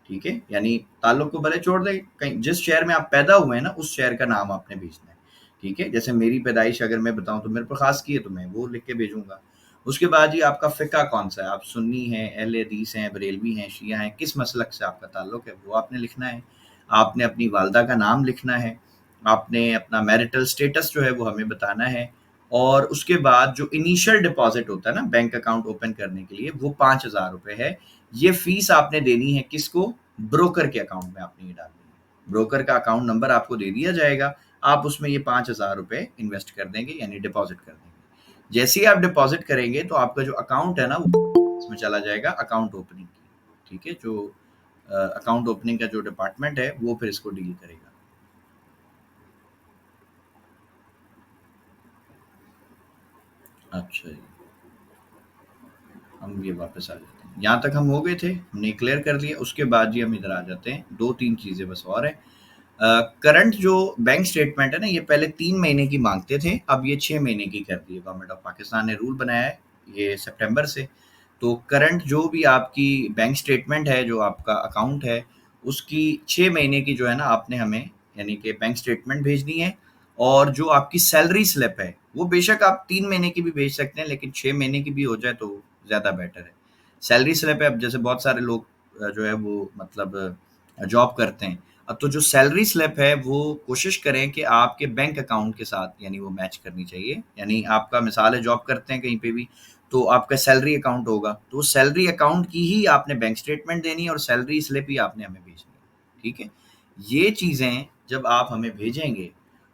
ठीक है, यानी ताल्लुक़ को भले छोड़ दें, कहीं जिस शहर में आप पैदा हुए हैं ना, उस शहर का नाम आपने भेजना है। ठीक है, जैसे मेरी पैदाइश अगर मैं बताऊँ तो मेरे पर ख़ास की है, तो मैं वो लिख के भेजूँगा। उसके बाद जी आपका फ़िक़्हा कौन-सा है, आप सुन्नी हैं, अहले हदीस हैं, बरेलवी हैं, शिया हैं, किस मसलक से आपका ताल्लुक़ है, वो आपने लिखना है। आपने अपनी वालिदा का नाम लिखना है, आपने अपना मैरिटल स्टेटस जो है वो हमें बताना है। और उसके बाद जो इनिशियल डिपॉज़िट होता है ना बैंक अकाउंट ओपन करने के लिए, वो ₹5000 है। ये फ़ीस आपने देनी है किसको? ब्रोकर के अकाउंट में आपने ये डालनी है। ब्रोकर का अकाउंट नंबर आपको दे दिया जाएगा, आप उसमें ये ₹5000 इन्वेस्ट कर देंगे, यानी डिपॉज़िट कर देंगे। जैसे ही आप डिपॉज़िट करेंगे तो आपका जो अकाउंट है ना, वो इसमें चला जाएगा अकाउंट ओपनिंग की। ठीक है, जो अकाउंट ओपनिंग का जो डिपार्टमेंट है वो फिर इसको डील करेगा। अच्छा जी, हम ये वापस आ जाते हैं। यहाँ तक हम हो गए थे, हमने क्लियर कर लिया। उसके बाद जी हम इधर आ जाते हैं, 2-3 चीज़ें बस और हैं। करंट जो बैंक स्टेटमेंट है ना, ये पहले 3 महीने की माँगते थे, अब ये 6 महीने की कर दी है। गवर्नमेंट ऑफ पाकिस्तान ने रूल बनाया है ये सितंबर से। तो करंट जो भी आपकी बैंक स्टेटमेंट है, जो आपका अकाउंट है, उसकी 6 महीने की जो है ना आपने हमें यानी कि बैंक स्टेटमेंट भेजनी है। और जो आपकी सैलरी स्लिप है, वो बेशक आप 3 महीने की भी भेज सकते हैं, लेकिन 6 महीने की भी हो जाए तो ज़्यादा बेटर है। सैलरी स्लिप है, अब जैसे बहुत सारे लोग जो है वो मतलब जॉब करते हैं। अब तो जो सैलरी स्लिप है वो कोशिश करें कि आपके बैंक अकाउंट के साथ यानी वो मैच करनी चाहिए। यानी आपका मिसाल है जॉब करते हैं कहीं पे भी, तो आपका सैलरी अकाउंट होगा, तो सैलरी अकाउंट की ही आपने बैंक स्टेटमेंट देनी है और सैलरी स्लिप ही आपने हमें भेजनी है। ठीक है, ये चीज़ें जब आप हमें भेजेंगे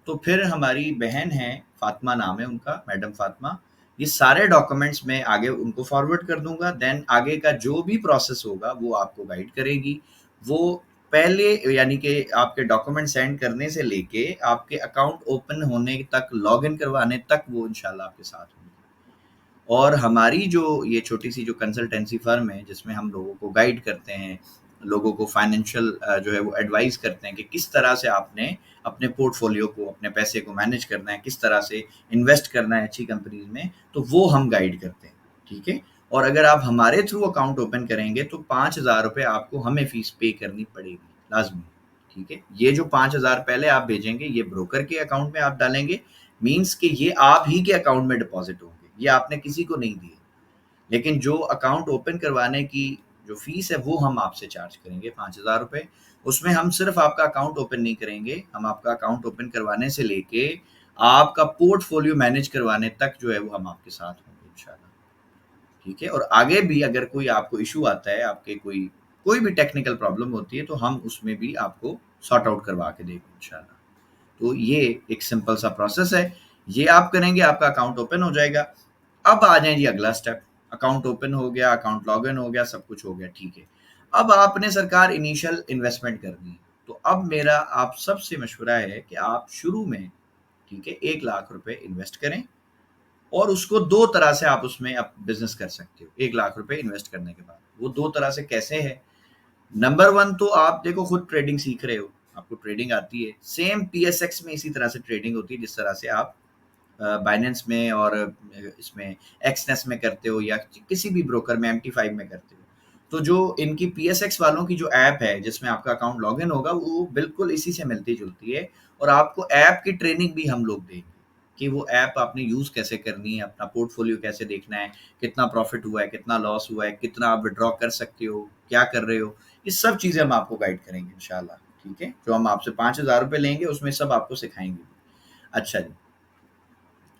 तो फिर हमारी बहन है, फातिमा नाम है उनका, मैडम फातिमा, ये सारे डॉक्यूमेंट्स मैं आगे उनको फॉरवर्ड कर दूंगा। देन आगे का जो भी प्रोसेस होगा वो आपको गाइड करेगी। वो पहले यानी कि आपके डॉक्यूमेंट सेंड करने से लेके आपके अकाउंट ओपन होने तक, लॉगिन करवाने तक वो इंशाल्लाह आपके साथ होंगी। और हमारी जो ये छोटी सी जो कंसल्टेंसी फर्म है, जिसमें हम लोगों को गाइड करते हैं, लोगों को फाइनेंशियल जो है वो एडवाइस करते हैं कि किस तरह से आपने अपने पोर्टफोलियो को, अपने पैसे को मैनेज करना है, किस तरह से इन्वेस्ट करना है अच्छी कंपनीज में, तो वो हम गाइड करते हैं। ठीक है, और अगर आप हमारे थ्रू अकाउंट ओपन करेंगे तो ₹5000 आपको हमें फीस पे करनी पड़ेगी लाजमी। ठीक है, ये जो 5000 पहले आप भेजेंगे ये ब्रोकर के अकाउंट में आप डालेंगे, मीन्स कि ये आप ही के अकाउंट में डिपॉजिट होंगे, ये आपने किसी को नहीं दिए। लेकिन जो अकाउंट ओपन करवाने की जो फीस है वो हम आपसे चार्ज करेंगे ₹5000। उसमें हम सिर्फ आपका अकाउंट ओपन नहीं करेंगे, हम आपका अकाउंट ओपन करवाने से लेके आपका पोर्टफोलियो मैनेज करवाने तक जो है वो हम आपके साथ होंगे इंशाल्लाह। ठीक है, और आगे भी अगर कोई आपको इशू आता है, आपके कोई भी टेक्निकल प्रॉब्लम होती है, तो हम उसमें भी आपको सॉर्ट आउट करवा के देंगे इंशाल्लाह। तो ये एक सिंपल सा प्रोसेस है, ये आप करेंगे आपका अकाउंट ओपन हो जाएगा। अब आ जाए जी अगला स्टेप, अकाउंट ओपन हो गया, अकाउंट लॉगिन हो गया, सब कुछ हो गया, ठीक है। अब आपने सरकार इनिशियल इन्वेस्टमेंट करनी है, तो अब मेरा आप सबसे मशवरा है कि आप शुरू में, ठीक है, ₹1,00,000 इन्वेस्ट करें और उसको 2 तरह से आप उसमें आप बिज़नेस कर सकते हो। ₹1,00,000 इन्वेस्ट करने के बाद, वो 2 तरह से कैसे है? नंबर 1 तो आप देखो खुद ट्रेडिंग सीख रहे हो, आपको ट्रेडिंग आती है, सेम पीएसएक्स में इसी तरह से ट्रेडिंग होती है जिस तरह से आप बाइनेंस में और इसमें एक्सनेस में करते हो या किसी भी ब्रोकर में MT5 में करते हो। तो जो इनकी पीएसएक्स वालों की जो ऐप है जिसमें आपका अकाउंट लॉगिन होगा, वो बिल्कुल इसी से मिलती-जुलती है और आपको ऐप की ट्रेनिंग भी हम लोग देंगे कि वो ऐप आपने यूज़ कैसे करनी है, अपना पोर्टफोलियो कैसे देखना है, कितना प्रॉफिट हुआ है, कितना लॉस हुआ है, कितना आप विथड्रॉ कर सकते हो, क्या कर रहे हो, ये सब चीज़ें हम आपको गाइड करेंगे इंशाल्लाह। ठीक है, जो हम आपसे ₹5000 लेंगे उसमें सब आपको सिखाएंगे। अच्छा जी,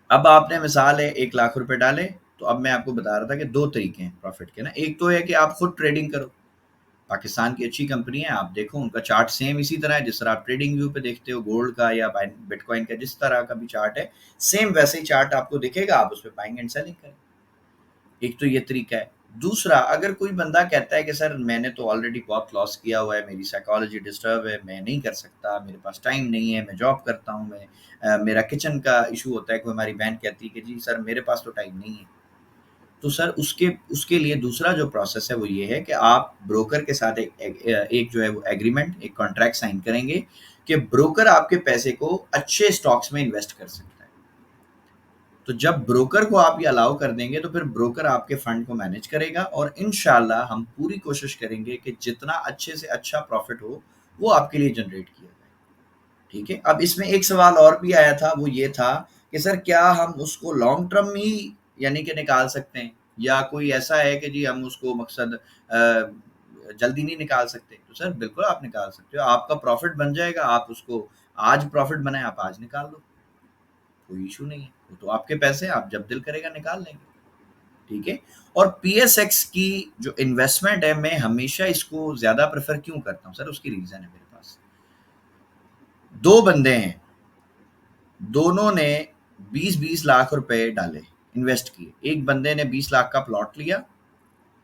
अब आपने मिसाल है ₹1,00,000 डाले, तो अब मैं आपको बता रहा था कि 2 तरीके हैं प्रॉफिट के ना। एक तो है कि आप खुद ट्रेडिंग करो, पाकिस्तान की अच्छी कंपनी है, आप देखो उनका चार्ट सेम इसी तरह है जिस तरह आप ट्रेडिंग व्यू पे देखते हो गोल्ड का या बिटकॉइन का, जिस तरह का भी चार्ट है सेम वैसे ही चार्ट आपको दिखेगा, आप उस पर बाइंग एंड सेलिंग करें। एक तो ये तरीका है। दूसरा, अगर कोई बंदा कहता है कि सर मैंने तो ऑलरेडी बहुत लॉस किया हुआ है, मेरी साइकोलॉजी डिस्टर्ब है, मैं नहीं कर सकता, मेरे पास टाइम नहीं है, मैं जॉब करता हूँ, मैं मेरा किचन का इशू होता है, कोई हमारी बहन कहती है कि जी सर मेरे पास तो टाइम नहीं है, तो सर उसके लिए दूसरा जो प्रोसेस है वो ये है कि आप ब्रोकर के साथ एक जो है वो एग्रीमेंट, एक कॉन्ट्रैक्ट साइन करेंगे कि ब्रोकर आपके पैसे को अच्छे स्टॉक्स में इन्वेस्ट कर सकता है। तो जब ब्रोकर को आप ये अलाउ कर देंगे तो फिर ब्रोकर आपके फंड को मैनेज करेगा और इंशाल्लाह हम पूरी कोशिश करेंगे कि जितना अच्छे से अच्छा प्रॉफिट हो वो आपके लिए जनरेट किया जाए। ठीक है, अब इसमें एक सवाल और भी आया था, वो ये था कि सर क्या हम उसको लॉन्ग टर्म ही यानी कि निकाल सकते हैं, या कोई ऐसा है कि जी हम उसको मकसद जल्दी नहीं निकाल सकते? तो सर बिल्कुल आप निकाल सकते हो, आपका प्रॉफिट बन जाएगा, आप उसको आज प्रॉफिट बनाए आप आज निकाल लो, कोई इशू नहीं है, वो तो आपके पैसे, आप जब दिल करेगा निकाल लेंगे। ठीक है, और पीएसएक्स की जो इन्वेस्टमेंट है मैं हमेशा इसको ज्यादा प्रेफर क्यों करता हूँ सर, उसकी रीजन है। मेरे पास दो बंदे हैं, दोनों ने 20-20 लाख रुपए डाले, इन्वेस्ट किए। एक बंदे ने 20 लाख का प्लॉट लिया,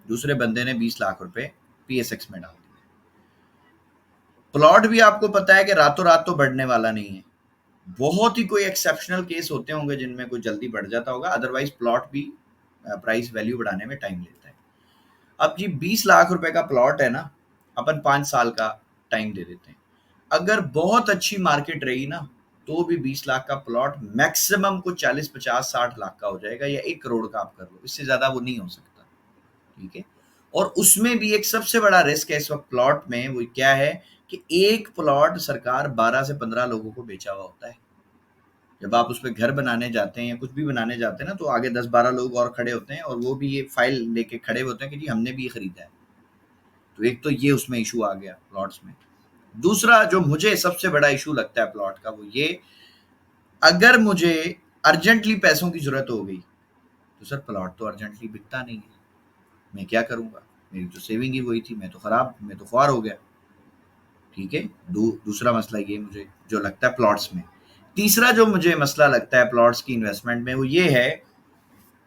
दूसरे बंदे ने 20 लाख रुपए पीएसएक्स में डाल दिए। प्लॉट भी आपको पता है कि रातों रात तो बढ़ने वाला नहीं है, बहुत ही कोई एक्सेप्शनल केस होते होंगे जिनमें कोई जल्दी बढ़ जाता होगा, अदरवाइज प्लॉट भी प्राइस वैल्यू बढ़ाने में टाइम लेता है। अब जी 20 लाख रुपए का प्लॉट है ना, अपन 5 साल का टाइम दे देते हैं, अगर बहुत अच्छी मार्केट रही ना तो भी 20 लाख का प्लॉट मैक्सिमम को 40-50-60 लाख का हो जाएगा, या 1 करोड़ का आप कर लो, इससे ज्यादा वो नहीं हो सकता। ठीक है, और उसमें भी एक सबसे बड़ा रिस्क है इस वक्त प्लॉट में, वो क्या है कि एक प्लॉट सरकार 12 से 15 लोगों को बेचा हुआ होता है। जब आप उस पर घर बनाने जाते हैं या कुछ भी बनाने जाते हैं ना, तो आगे 10-12 लोग और खड़े होते हैं और वो भी ये फाइल लेके खड़े होते हैं कि जी हमने भी ये खरीदा है। तो एक तो ये उसमें इशू आ गया प्लॉट्स में। दूसरा जो मुझे सबसे बड़ा इशू लगता है प्लॉट का, वो ये, अगर मुझे अर्जेंटली पैसों की जरूरत हो गई तो सर प्लॉट तो अर्जेंटली बिकता नहीं है, मैं क्या करूंगा, मेरी तो सेविंग ही वही थी, मैं तो ख्वार हो गया। ठीक है, दूसरा मसला ये मुझे जो लगता है प्लॉट्स में। तीसरा जो मुझे मसला लगता है प्लॉट्स की इन्वेस्टमेंट में, वो ये है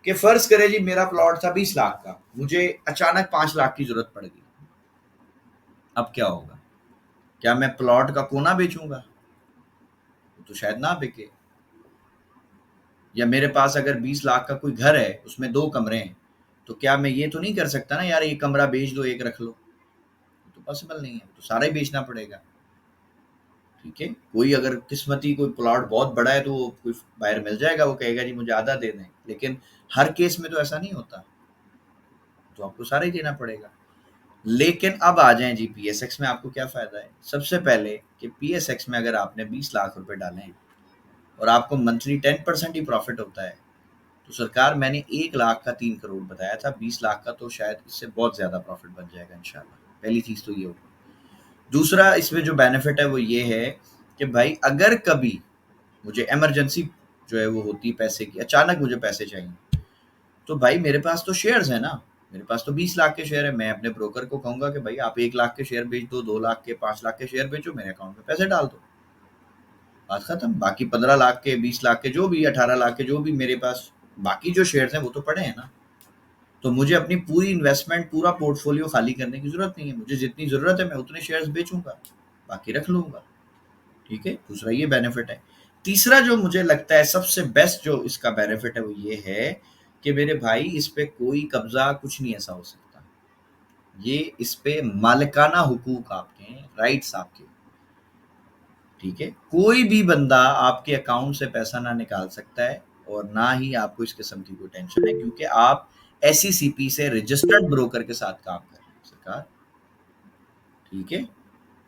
कि फर्ज करें जी मेरा प्लॉट था 20 लाख का, मुझे अचानक 5 लाख की जरूरत पड़ गई, अब क्या होगा? क्या मैं प्लॉट का कोना बेचूंगा? तो शायद ना बिके। या मेरे पास अगर 20 लाख का कोई घर है, उसमें 2 कमरे हैं, तो क्या मैं ये तो नहीं कर सकता ना यार एक कमरा बेच दो एक रख लो, तो पॉसिबल नहीं है, तो सारा ही बेचना पड़ेगा। ठीक है, कोई अगर किस्मती कोई प्लॉट बहुत बड़ा है तो कोई बायर मिल जाएगा, वो कहेगा जी मुझे आधा दे दें, लेकिन हर केस में तो ऐसा नहीं होता, तो आपको सारा ही देना पड़ेगा। लेकिन अब आ जाएं जी पीएसएक्स में, आपको क्या फायदा है? सबसे पहले कि पीएसएक्स में अगर आपने 20 लाख रुपए डाले हैं और आपको मंथली 10% ही प्रॉफिट होता है, तो सरकार मैंने 1 लाख का 3 करोड़ बताया था, 20 लाख का तो शायद इससे बहुत ज्यादा प्रॉफिट बन जाएगा इंशाल्लाह। पहली चीज तो ये होगी। दूसरा इसमें जो बेनिफिट है वो ये है कि भाई अगर कभी मुझे इमरजेंसी जो है वो होती है पैसे की, अचानक मुझे पैसे चाहिए, तो भाई मेरे पास तो शेयर्स है ना, मेरे पास तो 20 लाख के शेयर है, मैं अपने ब्रोकर को कहूंगा कि भाई आप 1 लाख के शेयर बेच दो, 2 लाख के, 5 लाख के शेयर बेचो, मेरे अकाउंट में पैसे डाल दो, बात खत्म। बाकी 15 लाख के, 20 लाख के, जो भी 18 लाख के जो भी मेरे पास बाकी जो शेयर्स हैं वो तो पड़े हैं ना, तो मुझे अपनी पूरी इन्वेस्टमेंट, पूरा पोर्टफोलियो खाली करने की जरूरत नहीं है, मुझे जितनी जरूरत है मैं उतने शेयर्स बेचूंगा, बाकी रख लूंगा। ठीक है, दूसरा ये बेनिफिट है। तीसरा जो मुझे लगता है सबसे बेस्ट जो इसका बेनिफिट है वो ये है कि मेरे भाई इस पे कोई कब्जा कुछ नहीं ऐसा हो सकता, ये इस पे मालिकाना हुकूक आपके हैं, राइट्स आपके। ठीक है, कोई भी बंदा आपके अकाउंट से पैसा ना निकाल सकता है और ना ही आपको इस किस्म की कोई टेंशन है, क्योंकि आप एसईसीपी से रजिस्टर्ड ब्रोकर के साथ काम कर रहे हैं सरकार। ठीक है,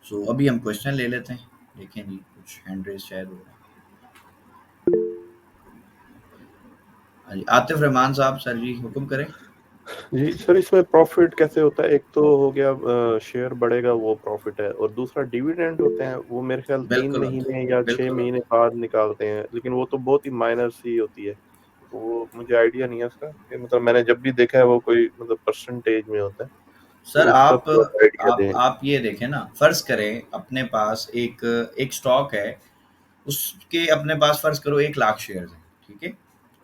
सो अभी हम क्वेश्चन ले लेते हैं, देखें जी कुछ हैंड रेज शायद हो रहा है। हाँ जी, आतिफ रहमान साहब, सर जी हुक्म करें। जी सर, इसमें प्रॉफिट कैसे होता है? एक तो हो गया शेयर बढ़ेगा वो प्रॉफिट है, और दूसरा डिविडेंड होते हैं, वो मेरे ख्याल 3 बिल्कुल महीने या 6 बिल्कुल महीने बाद निकालते हैं, लेकिन वो तो बहुत ही माइनर सी होती है, वो मुझे आइडिया नहीं है उसका कि मतलब मैंने जब भी देखा है वो कोई मतलब परसेंटेज में होता है, सर तो उसका थोड़ा आइडिया दें। आप ये देखें ना, फर्ज करें अपने पास एक स्टॉक है, उसके अपने पास फर्ज करो 1 लाख शेयर्स हैं। ठीक है,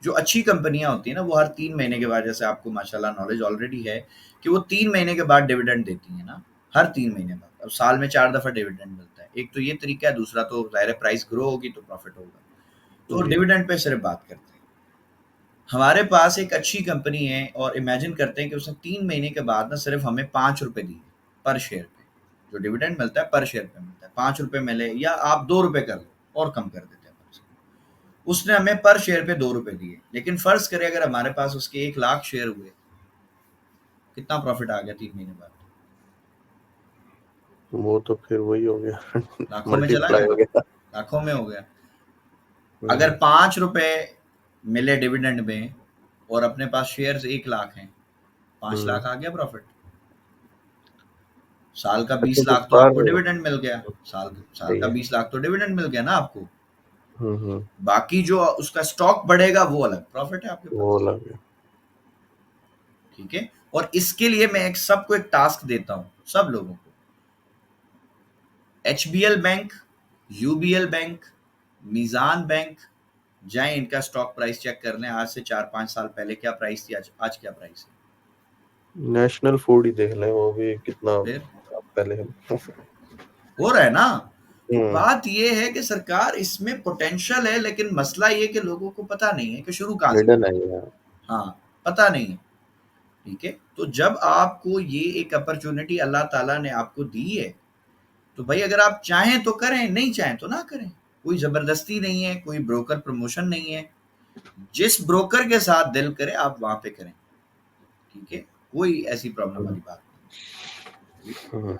जो अच्छी कंपनियां होती है ना वो हर 3 महीने के बाद, जैसे आपको माशाल्लाह नॉलेज ऑलरेडी है कि वो 3 महीने के बाद डिविडेंड देती है ना, हर 3 महीने बाद। अब साल में 4 दफा डिविडेंड मिलता है, एक तो ये तरीका है, दूसरा तो जाहिर है प्राइस ग्रो होगी तो प्रॉफिट होगा, तो जी। डिविडेंड पे सिर्फ बात करते हैं। हमारे पास एक अच्छी कंपनी है और इमेजिन करते हैं कि उसने 3 महीने के बाद ना सिर्फ हमें 5 रुपए दिए पर शेयर पे, जो डिविडेंड मिलता है पर शेयर पे मिलता है, 5 रुपए मिले या आप 2 रुपए कर लो और कम कर देते हैं अपन से। उसने हमें पर शेयर पे 2 रुपए दिए, लेकिन फर्ज करें अगर हमारे पास उसके 1 लाख शेयर हुए, कितना प्रॉफिट आ गया 3 महीने बाद? वो तो फिर वही हो गया, लाखों में चला मल्टीप्लाई हो गया, गया। लाखों में हो गया। अगर 5 रुपए मिले डिविडेंड में और अपने पास शेयर्स 1 लाख हैं, 5 लाख आ गया प्रॉफिट। साल का 20 अच्छा, तो लाख तो आपको पर डिविडेंड मिल गया, साल सही का है। 20 लाख तो डिविडेंड मिल गया ना आपको। हम्म, बाकी जो उसका स्टॉक बढ़ेगा वो अलग प्रॉफिट है आपके वो पास। लग गया। ठीक है, और इसके लिए मैं सबको एक टास्क देता हूं, सब लोगों को। HBL bank, UBL bank, Meezan bank जाएं, इनका स्टॉक प्राइस चेक कर लें, आज से 4-5 साल पहले क्या प्राइस थी, आज क्या प्राइस है। नेशनल फूड ही देख लें, वो भी कितना फिर पहले हो रहा है ना। तो हम्म, बात ये है कि सरकार इसमें पोटेंशियल है, लेकिन मसला ये कि लोगों को पता नहीं है कि शुरू कहाँ से हिडन करें। है यार। हाँ, पता नहीं है। ठीक है, तो जब आपको ये एक अपॉर्चुनिटी अल्लाह ताला ने आपको दी है, तो भाई अगर आप चाहें तो करें, नहीं चाहें तो ना करें। कोई जबरदस्ती नहीं है, कोई ब्रोकर प्रमोशन नहीं है। जिस ब्रोकर के साथ दिल करे आप वहां पे करें। ठीक है, कोई ऐसी प्रॉब्लम वाली बात नहीं। हम्म,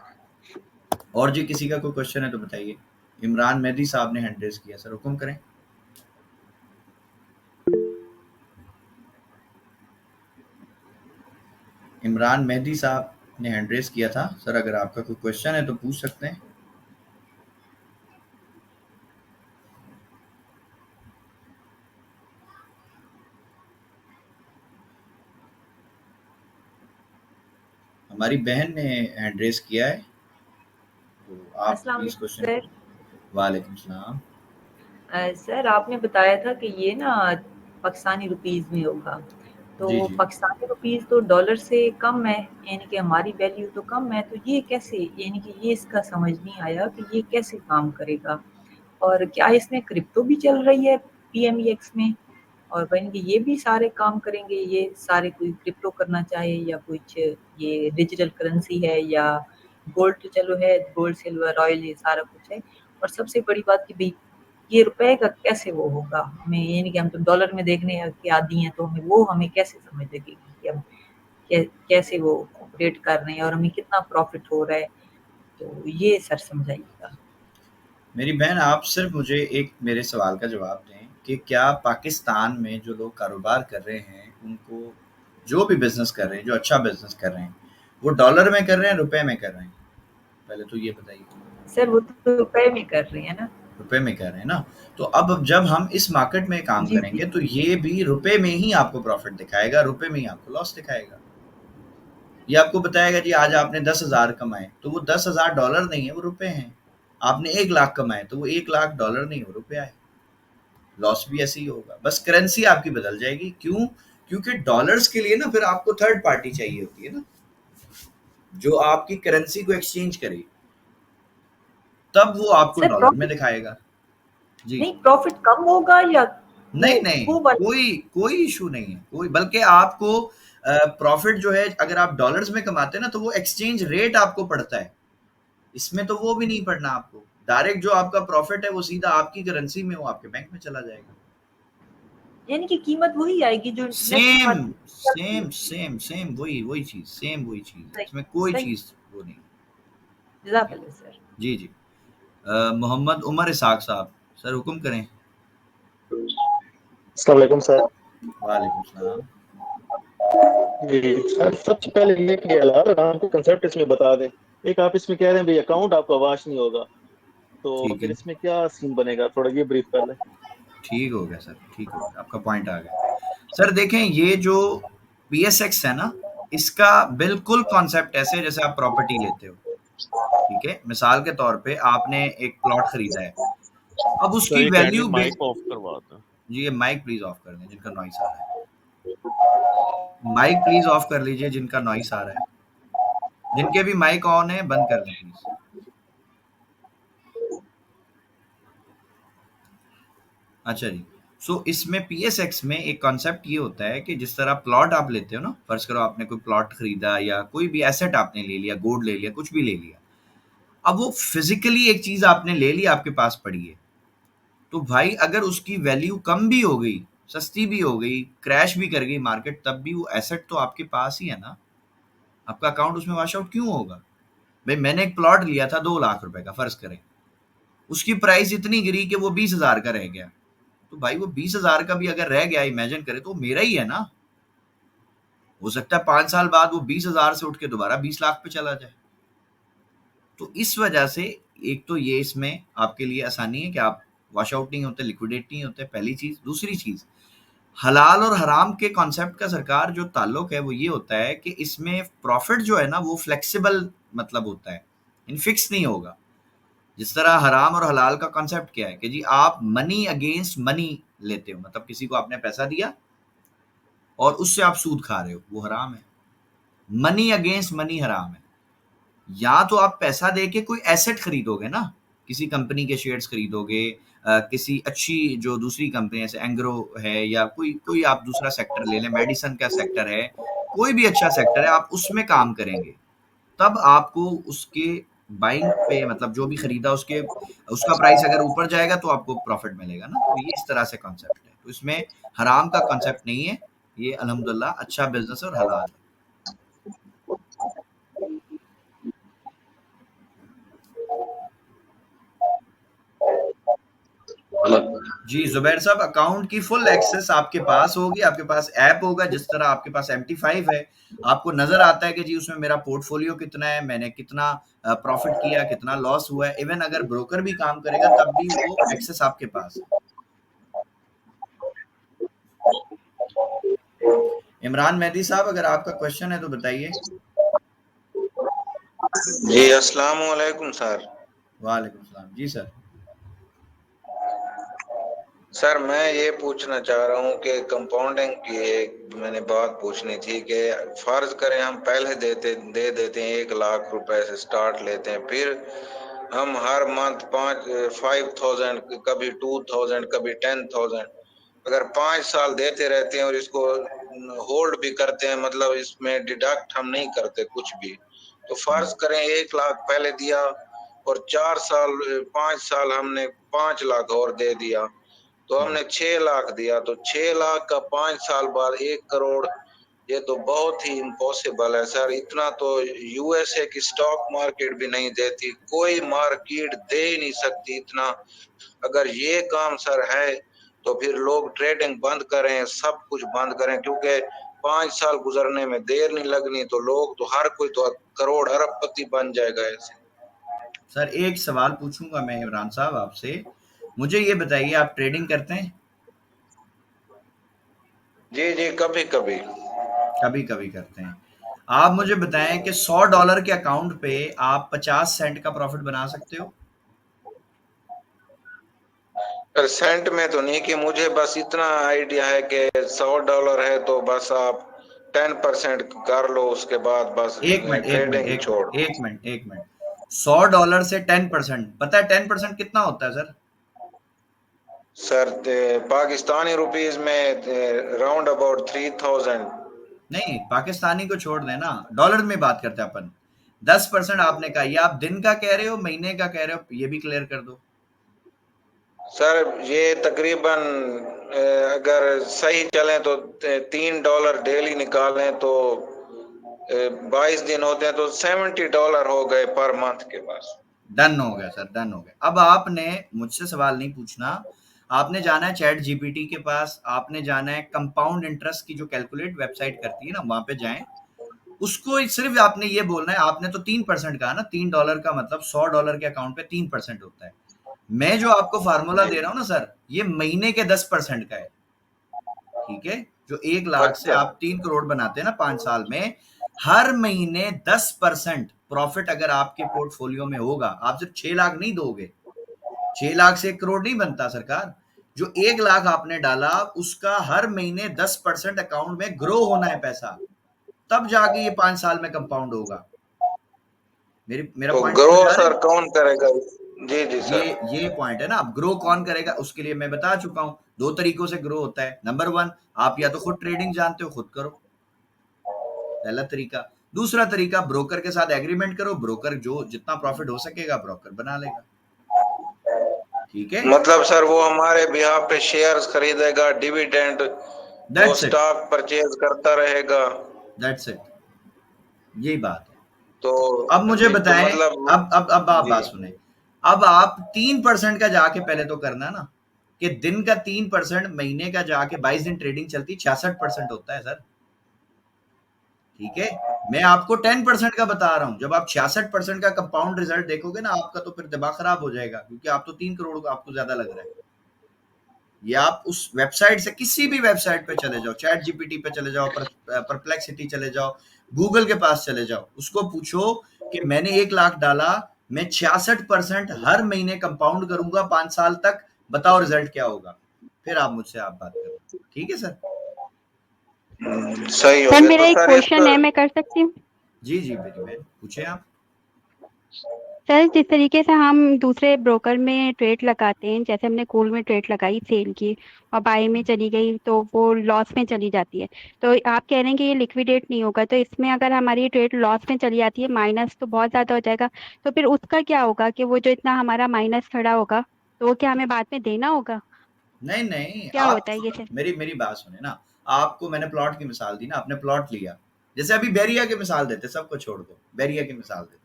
और जी किसी का कोई क्वेश्चन है तो बताइए। इमरान मेहदी साहब ने हैंड रेज किया, सर हुक्म करें। इमरान मेहदी साहब ने हैंड रेज किया था, सर अगर आपका कोई क्वेश्चन है तो पूछ सकते हैं। हमारी बहन ने हैंड रेज किया है, तो आप अस्सलाम प्लीज वालेकुम क्वेश्चन। सर। वालेकुम सलाम। सर आपने बताया था कि ये ना पाकिस्तानी रुपीस में होगा, तो जी जी, पाकिस्तानी रुपीस तो डॉलर से कम है, यानी कि हमारी वैल्यू तो कम है, तो ये कैसे, यानी कि ये इसका समझ नहीं आया कि ये कैसे काम करेगा। और क्या इसमें क्रिप्टो भी चल रही है PMEX में, और बहन कि ये भी सारे काम करेंगे, ये सारे कोई क्रिप्टो करना चाहे या कुछ, ये डिजिटल करेंसी है या गोल्ड तो चलो है, गोल्ड सिल्वर ऑयल ये सारा कुछ है। और सबसे बड़ी बात कि भाई ये रुपए का कैसे वो होगा, हमें ये नहीं कि हम तो डॉलर में देखने के आदी हैं, तो हमें वो हमें कैसे समझ लगेगी कि हम कैसे वो ऑपरेट कर रहे हैं और हमें कितना प्रॉफिट हो रहा है, तो ये सर समझाइएगा। मेरी बहन आप सिर्फ मुझे एक मेरे सवाल का जवाब दें कि क्या पाकिस्तान में जो लोग कारोबार कर रहे हैं, उनको जो भी बिजनेस कर रहे हैं, जो अच्छा बिजनेस कर रहे हैं, वो डॉलर में कर रहे हैं, रुपए में कर रहे हैं? पहले तो ये बताइए। सर वो तो रुपए में कर रहे हैं ना। रुपए में कर रहे हैं ना, तो अब जब हम इस मार्केट में काम जी करेंगे जी। तो ये भी रुपए में ही आपको प्रॉफिट दिखाएगा, रुपए में ही आपको लॉस दिखाएगा। ये आपको बताएगा जी आज आपने 10,000 कमाए, तो वो 10,000 डॉलर नहीं है, वो रुपए हैं। आपने 1 लाख कमाए, तो वो 1 लाख डॉलर नहीं, वो रुपया है। लॉस भी ऐसे ही होगा, बस करेंसी आपकी बदल जाएगी। क्यों? क्योंकि डॉलर्स के लिए ना फिर आपको थर्ड पार्टी चाहिए होती है ना, जो आपकी करेंसी को एक्सचेंज करे, तब वो आपको सर डॉलर में प्रॉफिट दिखाएगा। जी, नहीं, प्रॉफिट कम होगा या नहीं नहीं, वो वाला। कोई कोई इशू नहीं है, कोई, बल्कि आपको प्रॉफिट जो है अगर आप डॉलर्स में कमाते हैं ना, तो वो एक्सचेंज रेट आपको पड़ता है। इसमें तो वो भी नहीं पड़ना आपको, डायरेक्ट जो आपका प्रॉफिट है वो सीधा आपकी करेंसी में, वो आपके बैंक में चला जाएगा। यानी कि कीमत वही आएगी जो नेक्स्ट सेम मंथ चलती सेम है। सेम सेम वही वही चीज, सेम वही चीज है, सही। इसमें कोई सही। चीज वो नहीं। जज़ाकल्लाह सर। जी जी। मोहम्मद उमर इसाक साहब, सर हुक्म करें। अस्सलाम वालेकुम सर। वालेकुम सलाम। जी सर, सबसे पहले ये कि अलावा आपको कंसेप्ट इसमें बता दें। एक आप इसमें कह रहे हैं भाई अकाउंट आपका वाश नहीं होगा, तो ठीक फिर है, इसमें क्या सीन बनेगा, थोड़ा ये ब्रीफ कर लें। ठीक हो गया सर, ठीक हो गया, आपका पॉइंट आ गया। सर देखें, ये जो PSX है ना, इसका बिल्कुल कॉन्सेप्ट ऐसे है जैसे आप प्रॉपर्टी लेते हो। ठीक है, मिसाल के तौर पे आपने एक प्लॉट खरीदा है, अब सर उसकी ये काइंडली वैल्यू माइक ऑफ करवा दें। जी, ये माइक प्लीज ऑफ कर दें जिनका नॉइस आ रहा है। माइक प्लीज ऑफ कर लीजिए जिनका नॉइस आ रहा है। जिनके भी माइक ऑन है बंद कर दें प्लीज। अच्छा जी, सो इसमें PSX में एक कॉन्सेप्ट ये होता है कि जिस तरह प्लॉट आप लेते हो ना, फर्ज करो आपने कोई प्लॉट खरीदा या कोई भी एसेट आपने ले लिया, गोल्ड ले लिया, कुछ भी ले लिया, अब वो फिजिकली एक चीज आपने ले ली, आपके पास पड़ी है, तो भाई अगर उसकी वैल्यू कम भी हो गई, सस्ती भी हो गई, क्रैश भी कर गई मार्केट, तब भी वो एसेट तो आपके पास ही है ना, आपका अकाउंट उसमें वॉश आउट क्यों होगा? भाई मैंने एक प्लॉट लिया था 2 लाख रुपए का, फर्ज करें, उसकी प्राइस इतनी गिरी कि वो 20,000 का रह गया, तो भाई वो 20,000 का भी अगर रह गया, इमेजिन करें, तो मेरा ही है ना। हो सकता है 5 साल बाद वो 20,000 से उठ के दोबारा 20 लाख पे चला जाए। तो इस वजह से एक तो ये इसमें आपके लिए आसानी है कि आप वॉश आउट नहीं होते, लिक्विडेट नहीं होते, पहली चीज। दूसरी चीज, हलाल और हराम के कॉन्सेप्ट का सरकार जो ताल्लुक है वो ये होता है कि इसमें प्रॉफिट जो है ना वो फ्लेक्सिबल मतलब होता है, इन फिक्स नहीं होगा। जिस तरह हराम और हलाल का कॉन्सेप्ट क्या है कि जी आप मनी अगेंस्ट मनी लेते हो, मतलब किसी को आपने पैसा दिया और उससे आप सूद खा रहे हो, वो हराम है। मनी अगेंस्ट मनी हराम है। या तो आप पैसा देके कोई एसेट खरीदोगे ना, किसी कंपनी के शेयर्स खरीदोगे, किसी अच्छी जो दूसरी कंपनी जैसे एंग्रो है या कोई कोई आप दूसरा सेक्टर ले लें, मेडिसिन का सेक्टर है, कोई भी अच्छा सेक्टर है, आप उसमें काम करेंगे, तब आपको उसके बाइंग पे मतलब जो भी खरीदा उसके उसका प्राइस अगर ऊपर जाएगा तो आपको प्रॉफिट मिलेगा ना। तो ये इस तरह से कॉन्सेप्ट है। तो इसमें हराम का कॉन्सेप्ट नहीं है, ये अल्हम्दुलिल्लाह अच्छा बिजनेस और हलाल है। जी जुबैर साहब, अकाउंट की फुल एक्सेस आपके पास होगी, आपके पास ऐप होगा, जिस तरह आपके पास MT5 है, आपको नजर आता है कि जी उसमें मेरा पोर्टफोलियो कितना है, मैंने कितना प्रॉफिट किया, कितना लॉस हुआ है। इवन अगर ब्रोकर भी काम करेगा तब भी वो एक्सेस आपके पास है। इमरान मेहदी साहब, अगर आपका क्वेश्चन है तो बताइए। जी अस्सलाम वालेकुम सर। वालेकुम सलाम। जी सर। सर मैं ये पूछना चाह रहा हूँ कि कंपाउंडिंग की एक मैंने बात पूछनी थी कि फर्ज करें हम पहले दे देते हैं 1 लाख रुपए से स्टार्ट लेते हैं, फिर हम हर मंथ 5,000 कभी 2,000 कभी 10,000 अगर 5 साल देते रहते हैं और इसको होल्ड भी करते हैं, मतलब इसमें डिडक्ट हम नहीं करते कुछ भी, तो फर्ज करें 1 लाख पहले दिया और 5 साल हमने 5 लाख और दे दिया, तो हमने 6 लाख दिया, तो 6 लाख का 5 साल बाद 1 करोड़, ये तो बहुत ही इम्पॉसिबल है सर। इतना तो USA की स्टॉक मार्केट भी नहीं देती, कोई मार्केट दे ही नहीं सकती इतना। अगर ये काम सर है तो फिर लोग ट्रेडिंग बंद करें, सब कुछ बंद करें, क्योंकि 5 साल गुजरने में देर नहीं लगनी, तो लोग तो हर कोई तो करोड़ अरबपति बन जाएगा ऐसे। सर एक सवाल पूछूंगा मैं इमरान साहब आपसे, मुझे ये बताइए आप ट्रेडिंग करते हैं? जी जी कभी कभी कभी कभी करते हैं। आप मुझे बताएं कि $100 के अकाउंट पे आप 50 सेंट का प्रॉफिट बना सकते हो? परसेंट में तो नहीं, कि मुझे बस इतना आइडिया है कि $100 है तो बस आप 10% कर लो, उसके बाद बस ट्रेडिंग ही छोड़। एक मिनट, $100 से 10%, पता है 10% कितना होता है सर? सर पाकिस्तानी रुपीस में राउंड अबाउट 3,000। नहीं, पाकिस्तानी को छोड़ देना, डॉलर में बात करते हैं अपन। 10% आपने कहा, ये आप दिन का कह रहे हो, महीने का कह रहे हो, ये भी क्लियर कर दो। सर ये तकरीबन अगर सही चलें तो $3 डेली निकालें तो 22 दिन होते हैं, तो $70 हो गए पर मंथ के पास। डन हो गया सर, डन हो गया। अब आपने मुझसे सवाल नहीं पूछना, आपने जाना है चैट जीपीटी के पास, आपने जाना है कंपाउंड इंटरेस्ट की जो कैलकुलेट वेबसाइट करती है ना, वहां पे जाएं, उसको सिर्फ आपने ये बोलना है, आपने तो 3% कहा ना, $3 का मतलब $100 के अकाउंट पे 3% होता है। मैं जो आपको फार्मूला दे रहा हूँ ना सर, ये महीने के 10% का है, ठीक है? जो 1 लाख से अच्छा आप 3 करोड़ बनाते हैं ना 5 साल में, हर महीने 10% प्रॉफिट अगर आपके पोर्टफोलियो में होगा, आप सिर्फ 6 लाख नहीं दोगे, 6 लाख से 1 करोड़ नहीं बनता सरकार। जो 1 लाख आपने डाला उसका हर महीने 10% अकाउंट में ग्रो होना है पैसा, तब जाके ये 5 साल में कंपाउंड होगा। मेरा तो पॉइंट ग्रो समझ आ रहा सर है? कौन करेगा? जी जी सर। ये पॉइंट है ना। अब ग्रो कौन करेगा, उसके लिए मैं बता चुका हूँ 2 तरीकों से ग्रो होता है। नंबर 1, आप या तो खुद ट्रेडिंग जानते हो, खुद करो, पहला तरीका। दूसरा तरीका, ब्रोकर के साथ एग्रीमेंट करो, ब्रोकर जो जितना प्रॉफिट हो सकेगा ब्रोकर बना लेगा। ठीक है, मतलब सर वो हमारे बिहाफ पे शेयर्स खरीदेगा, डिविडेंड, वो दैट्स इट, स्टॉक परचेज करता रहेगा। दैट्स इट, यही बात है। तो अब मुझे जी, तो बताएं, मतलब अब आप जी बात सुने। अब आप 3% का जाके पहले तो करना ना, कि दिन का 3%, महीने का जाके 22 दिन ट्रेडिंग चलती, 66% होता है सर। ठीक है, मैं आपको 10% का बता रहा हूं। जब आप 66% का कंपाउंड रिजल्ट देखोगे ना आपका, तो फिर दिमाग खराब हो जाएगा, क्योंकि आप तो 3 करोड़ का आपको ज्यादा लग रहा है। ये आप उस वेबसाइट से, किसी भी वेबसाइट पे चले जाओ, चैट जीपीटी पे चले जाओ, परप्लेक्सिटी चले जाओ, गूगल के पास चले जाओ, उसको पूछो कि मैंने 1 लाख डाला, मैं 66% हर महीने कंपाउंड करूंगा 5 साल तक, बताओ रिजल्ट क्या होगा। फिर आप मुझसे आप बात करो। ठीक है सर। सही हो सर गया। मेरा तो एक सर क्वेश्चन इसका है, मैं कर सकती हूँ? जी जी मेरी बहन, पूछे आप। सर जिस तरीके से हम दूसरे ब्रोकर में ट्रेड लगाते हैं, जैसे हमने कॉल में ट्रेड लगाई, सेल की और बाय में चली गई तो वो लॉस में चली जाती है, तो आप कह रहे हैं कि ये लिक्विडेट नहीं होगा, तो इसमें अगर हमारी ट्रेड लॉस में चली जाती है, माइनस तो बहुत ज़्यादा हो जाएगा, तो फिर उसका क्या होगा कि वो जो इतना हमारा माइनस खड़ा होगा, तो वो क्या हमें बाद में देना होगा? नहीं नहीं, क्या आप होता है ये सर? मेरी मेरी बात सुने ना। आपको मैंने प्लॉट की मिसाल दी ना, आपने प्लॉट लिया, जैसे अभी बैरिया की मिसाल देते, सबको छोड़ दो, बैरिया की मिसाल देते हैं।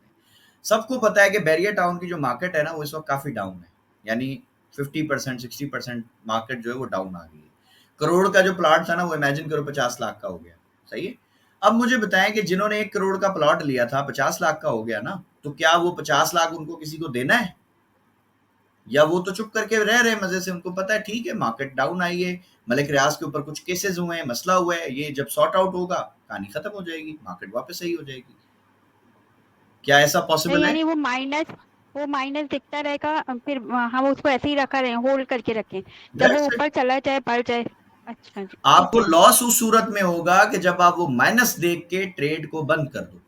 सबको पता है कि बैरिया टाउन की जो मार्केट है ना, वो इस वक्त काफी डाउन है, यानी 50% 60% मार्केट जो है वो डाउन आ गई है। करोड़ का जो प्लॉट था ना, वो इमेजिन करो 50 लाख का हो गया। सही है। अब मुझे बताएं कि जिन्होंने 1 करोड़ का प्लॉट लिया था, 50 लाख का हो गया ना, तो क्या वो 50 लाख उनको किसी को देना है, या वो तो चुप करके रह रहे मजे से? उनको पता है ठीक है मार्केट डाउन आई है, मलिक रियाज के ऊपर कुछ केसेस हुए हैं, मसला हुआ है, ये जब सॉर्ट आउट होगा कहानी खत्म हो जाएगी, मार्केट वापस सही हो जाएगी। क्या ऐसा नहीं पॉसिबल है? यानी वो माइनस दिखता रहेगा, फिर हम उसको ऐसे ही रखा रहे, होल्ड करके रखें, जब वो दैट्स इट। ऊपर चला जाए, बढ़ जाए। अच्छा जी, ठीक आपको है। लॉस उस सूरत में होगा कि जब आप वो माइनस देख के ट्रेड को बंद कर दो।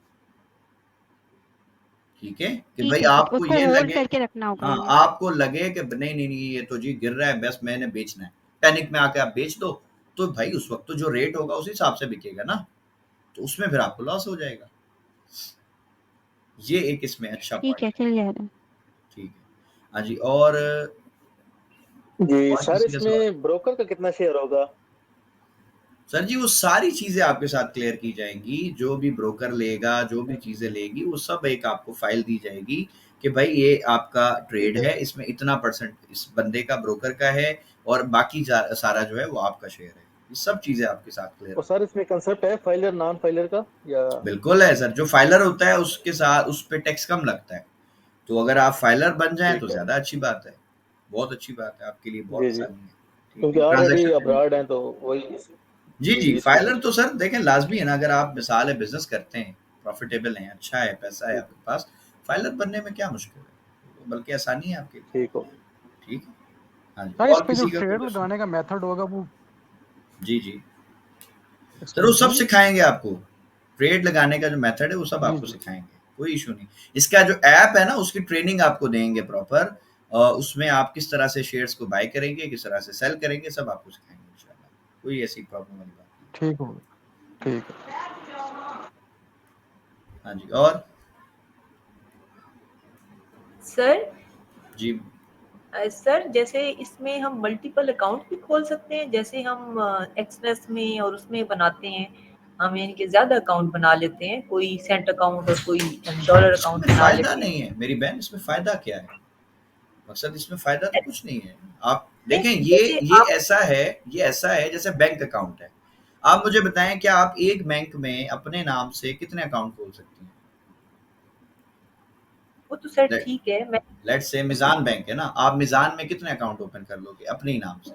ठीक है, कि भाई ठीक है, ठीक, आपको उसको ये होल्ड लगे, करके रखना होगा हाँ हमें। आपको लगे कि नहीं नहीं नहीं ये तो जी गिर रहा है, बस मैंने बेचना है, पैनिक में आके आप बेच दो, तो भाई उस वक्त तो जो रेट होगा उस हिसाब से बिकेगा ना, तो उसमें फिर आपको लॉस हो जाएगा। ये एक इसमें अच्छा ठीक पॉइंट है, है। चल जा रहा है। ठीक है। हाँ जी, जी और सर, किसी का सवाल? इसमें ब्रोकर का कितना शेयर होगा? सर जी वो सारी चीजें आपके साथ क्लियर की जाएंगी, जो भी ब्रोकर लेगा, जो भी चीजें लेगी, वो सब एक आपको फाइल दी जाएगी कि भाई ये आपका ट्रेड है, इसमें इतना परसेंट इस बंदे का, ब्रोकर का है, और बाकी सारा जो है वो आपका शेयर है। ये सब चीजें आपके साथ क्लियर और हो। सर इसमें कंसेप्ट है फाइलर नॉन फाइलर का या? बिल्कुल है सर, जो फाइलर होता है उसके साथ उस पे टैक्स कम लगता है, तो अगर आप फाइलर बन जाएं तो ठीक है। ज्यादा अच्छी बात है, बहुत अच्छी बात है, आपके लिए बहुत जी जी, आसानी है। ठीक क्योंकि है, ऑलरेडी ट्रांजेक्शन। अब्रॉड हैं तो वही। जी जी जी, जी, इसलिए फाइलर तो सर देखें लाजमी है ना, अगर आप मिसाल है बिजनेस करते हैं, प्रॉफिटेबल हैं, अच्छा है, पैसा है आपके पास, फाइलर बनने में क्या मुश्किल है, बल्कि आसानी है आपके लिए। ठीक हो। ठीक है। हाँ जी, सर इस और पे जो किसी का कोई ट्रेड क्वेश्चन? लगाने का मेथड होगा वो जी जी, सर वो एक्सप्लेन सब करेंगे? सिखाएंगे आपको, ट्रेड लगाने का जो मेथड है वो सब जी आपको जी। सिखाएंगे, कोई इशू नहीं। इसका जो ऐप है ना, उसकी ट्रेनिंग आपको देंगे प्रॉपर, उसमें आप किस तरह से शेयर्स को बाय करेंगे, किस तरह से सेल करेंगे, सब आपको सिखाएंगे इंशाल्लाह, कोई ऐसी प्रॉब्लम वाली बात नहीं। ठीक होगा, ठीक है। हाँ जी, और सर जी सर जैसे इसमें हम मल्टीपल अकाउंट भी खोल सकते हैं, जैसे हम एक्सप्रेस में और उसमें बनाते हैं, हम यानी कि ज्यादा अकाउंट बना लेते हैं, कोई सेंट अकाउंट और कोई डॉलर अकाउंट इसमें बना फायदा लेते हैं। नहीं है मेरी बहन, इसमें फायदा क्या है? मकसद इसमें फायदा तो कुछ नहीं है। आप देखें, नहीं ये जैसे ये आप, ऐसा है, ये ऐसा है जैसे बैंक अकाउंट है। आप मुझे बताएं, क्या आप एक बैंक में अपने नाम से कितने अकाउंट खोल सकती हैं? वो तो सर लेट ठीक है, मैं लेट्स से मिजान बैंक है ना, आप मिजान में कितने अकाउंट ओपन कर लोगे अपने ही नाम से,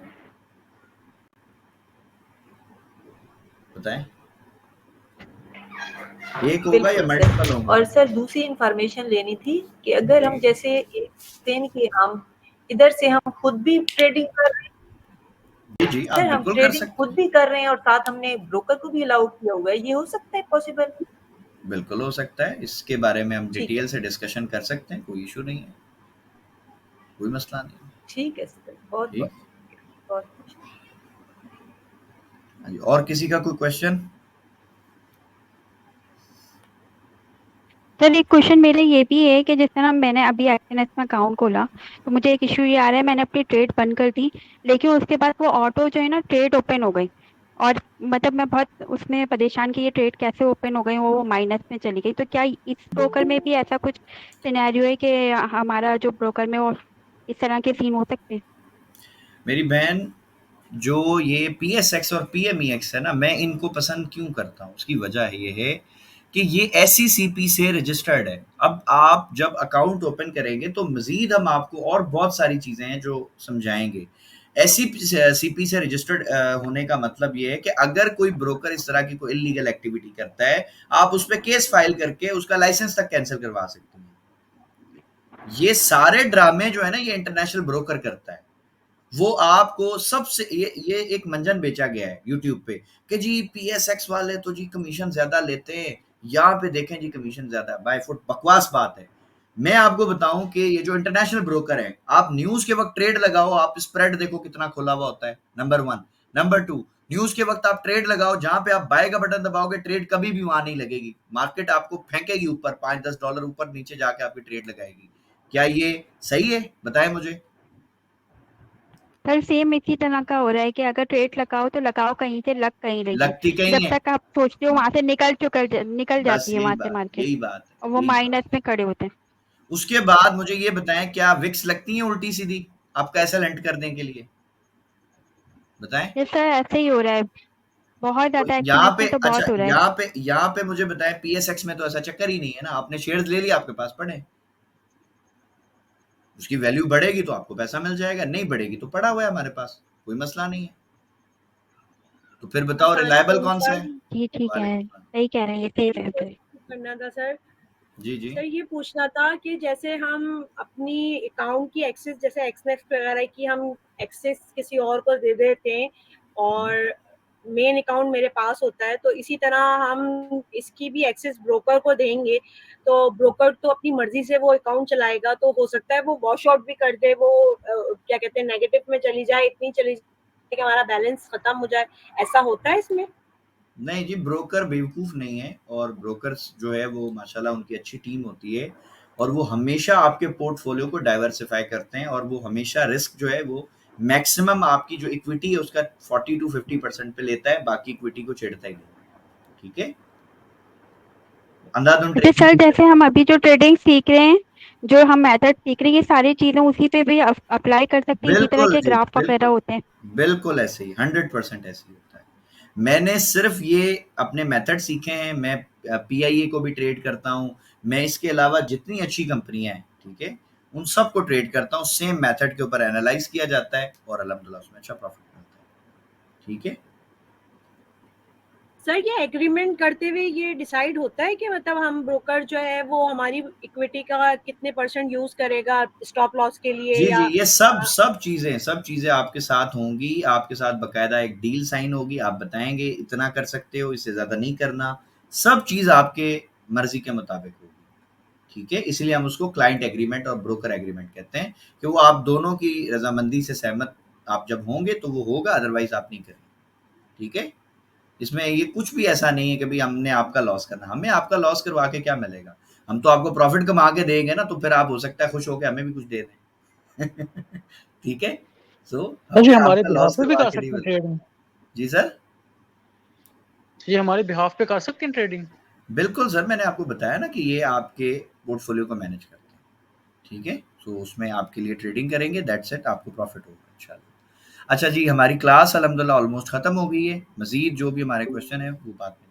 बताएं? एक होगा या बिल्कुल सर। मल्टीपल होंगे? और सर दूसरी इंफॉर्मेशन लेनी थी कि अगर जी हम जैसे देखते कि हम इधर से हम खुद भी ट्रेडिंग कर रहे हैं, जी जी, आप सर हम बिल्कुल कर ट्रेडिंग सकते खुद हैं। भी कर रहे हैं और साथ हमने ब्रोकर को भी अलाउ किया हुआ है, ये हो सकता है पॉसिबल? बिल्कुल हो सकता है, इसके बारे में हम ठीक है, डिटेल से डिस्कशन कर सकते हैं, कोई इशू नहीं है। कोई मसला नहीं। ठीक है सर, बहुत ठीक। बहुत हाँ जी, और किसी का कोई क्वेश्चन? सर एक क्वेश्चन मेरा ये भी है कि जिस तरह मैंने अभी एक्सएनएस में अकाउंट खोला तो मुझे एक इशू ये आ रहा है, मैंने अपनी ट्रेड बंद कर दी लेकिन उसके बाद वो ऑटो जो है ना ट्रेड ओपन हो गई और मतलब मैं बहुत उसमें परेशान कि ये ट्रेड कैसे ओपन हो गई, वो माइनस में चली गई। तो क्या इस ब्रोकर में भी ऐसा कुछ सिनेरियो है कि हमारा जो ब्रोकर में वो इस तरह के सीन हो सकते हैं? मेरी बहन, जो ये PSX और PMEX है ना, मैं इनको पसंद क्यों करता हूँ, उसकी वजह ये है कि ये SECP से रजिस्टर्ड है। अब आप जब अकाउंट ओपन करेंगे तो मजीद हम आपको और बहुत सारी चीज़ें हैं जो समझाएंगे। SECP से रजिस्टर्ड होने का मतलब ये है कि अगर कोई ब्रोकर इस तरह की कोई इलीगल एक्टिविटी करता है, आप उस पर केस फाइल करके उसका लाइसेंस तक कैंसिल करवा सकते हैं। ये सारे ड्रामे जो है ना, ये इंटरनेशनल ब्रोकर करता है। वो आपको सबसे ये एक मंजन बेचा गया है यूट्यूब पे कि जी PSX वाले तो जी कमीशन ज्यादा लेते हैं, यहाँ पे देखें जी कमीशन ज्यादा है। बाय फुट बकवास बात है। मैं आपको बताऊं कि ये जो इंटरनेशनल ब्रोकर है, आप न्यूज के वक्त ट्रेड लगाओ, आप स्प्रेड देखो कितना खुला हुआ होता है, नंबर 1। नंबर 2, न्यूज के वक्त आप ट्रेड लगाओ, जहां पे आप बाय का बटन दबाओगे ट्रेड कभी भी वहां नहीं लगेगी, मार्केट आपको फेंकेगी ऊपर, $5-10 ऊपर नीचे जाके आपकी ट्रेड लगाएगी। क्या ये सही है? बताएं मुझे। सर सेम इसी तरह का हो रहा है कि अगर ट्रेड लगाओ तो लगाओ कहीं से, लग कहीं रही है, लगती कहीं जब है, तक आप सोचते हो वहां से निकल बस जाती है यही वहां से बात, मार्केट यही बात है, और वो यही बात। माइनस में खड़े होते हैं। उसके बाद मुझे ये बताएं, क्या विक्स लगती हैं उल्टी सीधी आपका ऐसा लेंट करने के लिए? बताएं। ये सर ऐसे ही हो रहा है, बहुत तो ज्यादा यहाँ एक्सएनएस पे, में तो अच्छा बहुत हो रहा है। यहाँ पे मुझे बताएं, PSX में तो ऐसा चक्कर ही नहीं है ना, आपने शेयर्स ले लिया, आपके पास पड़े, उसकी वैल्यू बढ़ेगी तो आपको पैसा मिल जाएगा, नहीं बढ़ेगी तो पड़ा हुआ है हमारे पास, कोई मसला नहीं है। तो फिर बताओ रिलायबल कौन सा है? जी ठीक है, वालेकुम। सही कह रहे हैं, ये सही रहता है। करना था सर। जी जी सर ये पूछना था कि जैसे हम अपनी अकाउंट की एक्सेस, जैसे एक्सनेक्स वगैरह की हम एक्सेस किसी और को दे देते हैं और मेन अकाउंट मेरे पास होता है, तो इसी तरह हम इसकी भी एक्सेस ब्रोकर को देंगे तो ब्रोकर तो अपनी मर्जी से वो अकाउंट चलाएगा, तो हो सकता है वो वॉश आउट भी कर दे, वो क्या कहते हैं नेगेटिव में चली जाए, इतनी चली जाए कि हमारा बैलेंस खत्म हो जाए, ऐसा होता है इसमें? नहीं जी, ब्रोकर बेवकूफ़ नहीं है, और ब्रोकर्स जो है वो माशाल्लाह उनकी अच्छी टीम होती है, और वो हमेशा आपके पोर्टफोलियो को डाइवर्सिफाई करते हैं, और वो हमेशा रिस्क जो है वो मैक्सिमम आपकी जो इक्विटी है उसका 40 to 50% पे लेता है, बाकी इक्विटी को छेड़ता ही नहीं। ठीक है, अंधाधुंध अच्छा ट्रेडिंग सर, नहीं जैसे करते। हम अभी जो ट्रेडिंग सीख रहे हैं, जो हम मेथड सीख रहे हैं, ये सारी चीजें उसी पे भी अप्लाई कर सकते हैं, इसी तरह बिल्कुल के जी, ग्राफ वगैरह बिल्कुल, होते हैं? बिल्कुल ऐसे ही 100% ऐसे ही होता है। मैंने सिर्फ ये अपने मेथड सीखे हैं, मैं PIA को भी ट्रेड करता हूँ, मैं इसके अलावा जितनी अच्छी कंपनियां हैं, ठीक है, उन सब को ट्रेड करता हूँ, सेम मेथड के ऊपर एनालाइज किया जाता है और अल्हम्दुलिल्लाह उसमें अच्छा प्रॉफिट मिलता है। ठीक है, सर ये एग्रीमेंट करते हुए ये डिसाइड होता है कि मतलब हम ब्रोकर जो है वो हमारी इक्विटी का कितने % यूज करेगा स्टॉप लॉस के लिए, जी जी, या ये सब चीजें आपके साथ होंगी, आपके साथ बकायदा एक डील साइन होगी, आप बताएंगे इतना कर सकते हो, इससे ज्यादा नहीं करना, सब चीज आपके मर्जी के मुताबिक होगी। ठीक है, इसलिए हम उसको क्लाइंट एग्रीमेंट और ब्रोकर एग्रीमेंट कहते हैं, कि वो आप दोनों की रजामंदी से सहमत आप जब होंगे तो वो होगा, अदरवाइज आप नहीं करेंगे। ठीक है, इसमें ये कुछ भी ऐसा नहीं है कि भाई हमने आपका लॉस करना, हमें आपका लॉस करवा के क्या मिलेगा, हम तो आपको प्रॉफिट कमा के देंगे ना, तो फिर आप हो सकता है खुश होकर हमें भी कुछ दे दें। ठीक है, सो सर जी हमें हमारे आपका बिहाफ लॉस पे भी करवा कर के नहीं सकते हैं मिलता। ट्रेडिंग? जी सर, ये हमारे बिहाफ पे कर सकते हैं ट्रेडिंग? बिल्कुल सर, मैंने आपको बताया ना कि ये आपके पोर्टफोलियो को मैनेज करते हैं। ठीक है, तो उसमें आपके लिए ट्रेडिंग करेंगे, दैट्स इट, आपको प्रॉफिट होगा इंशाल्लाह। अच्छा जी, हमारी क्लास अल्हम्दुलिल्लाह ऑलमोस्ट खत्म हो गई है, मजीद जो भी हमारे क्वेश्चन है वो बाद में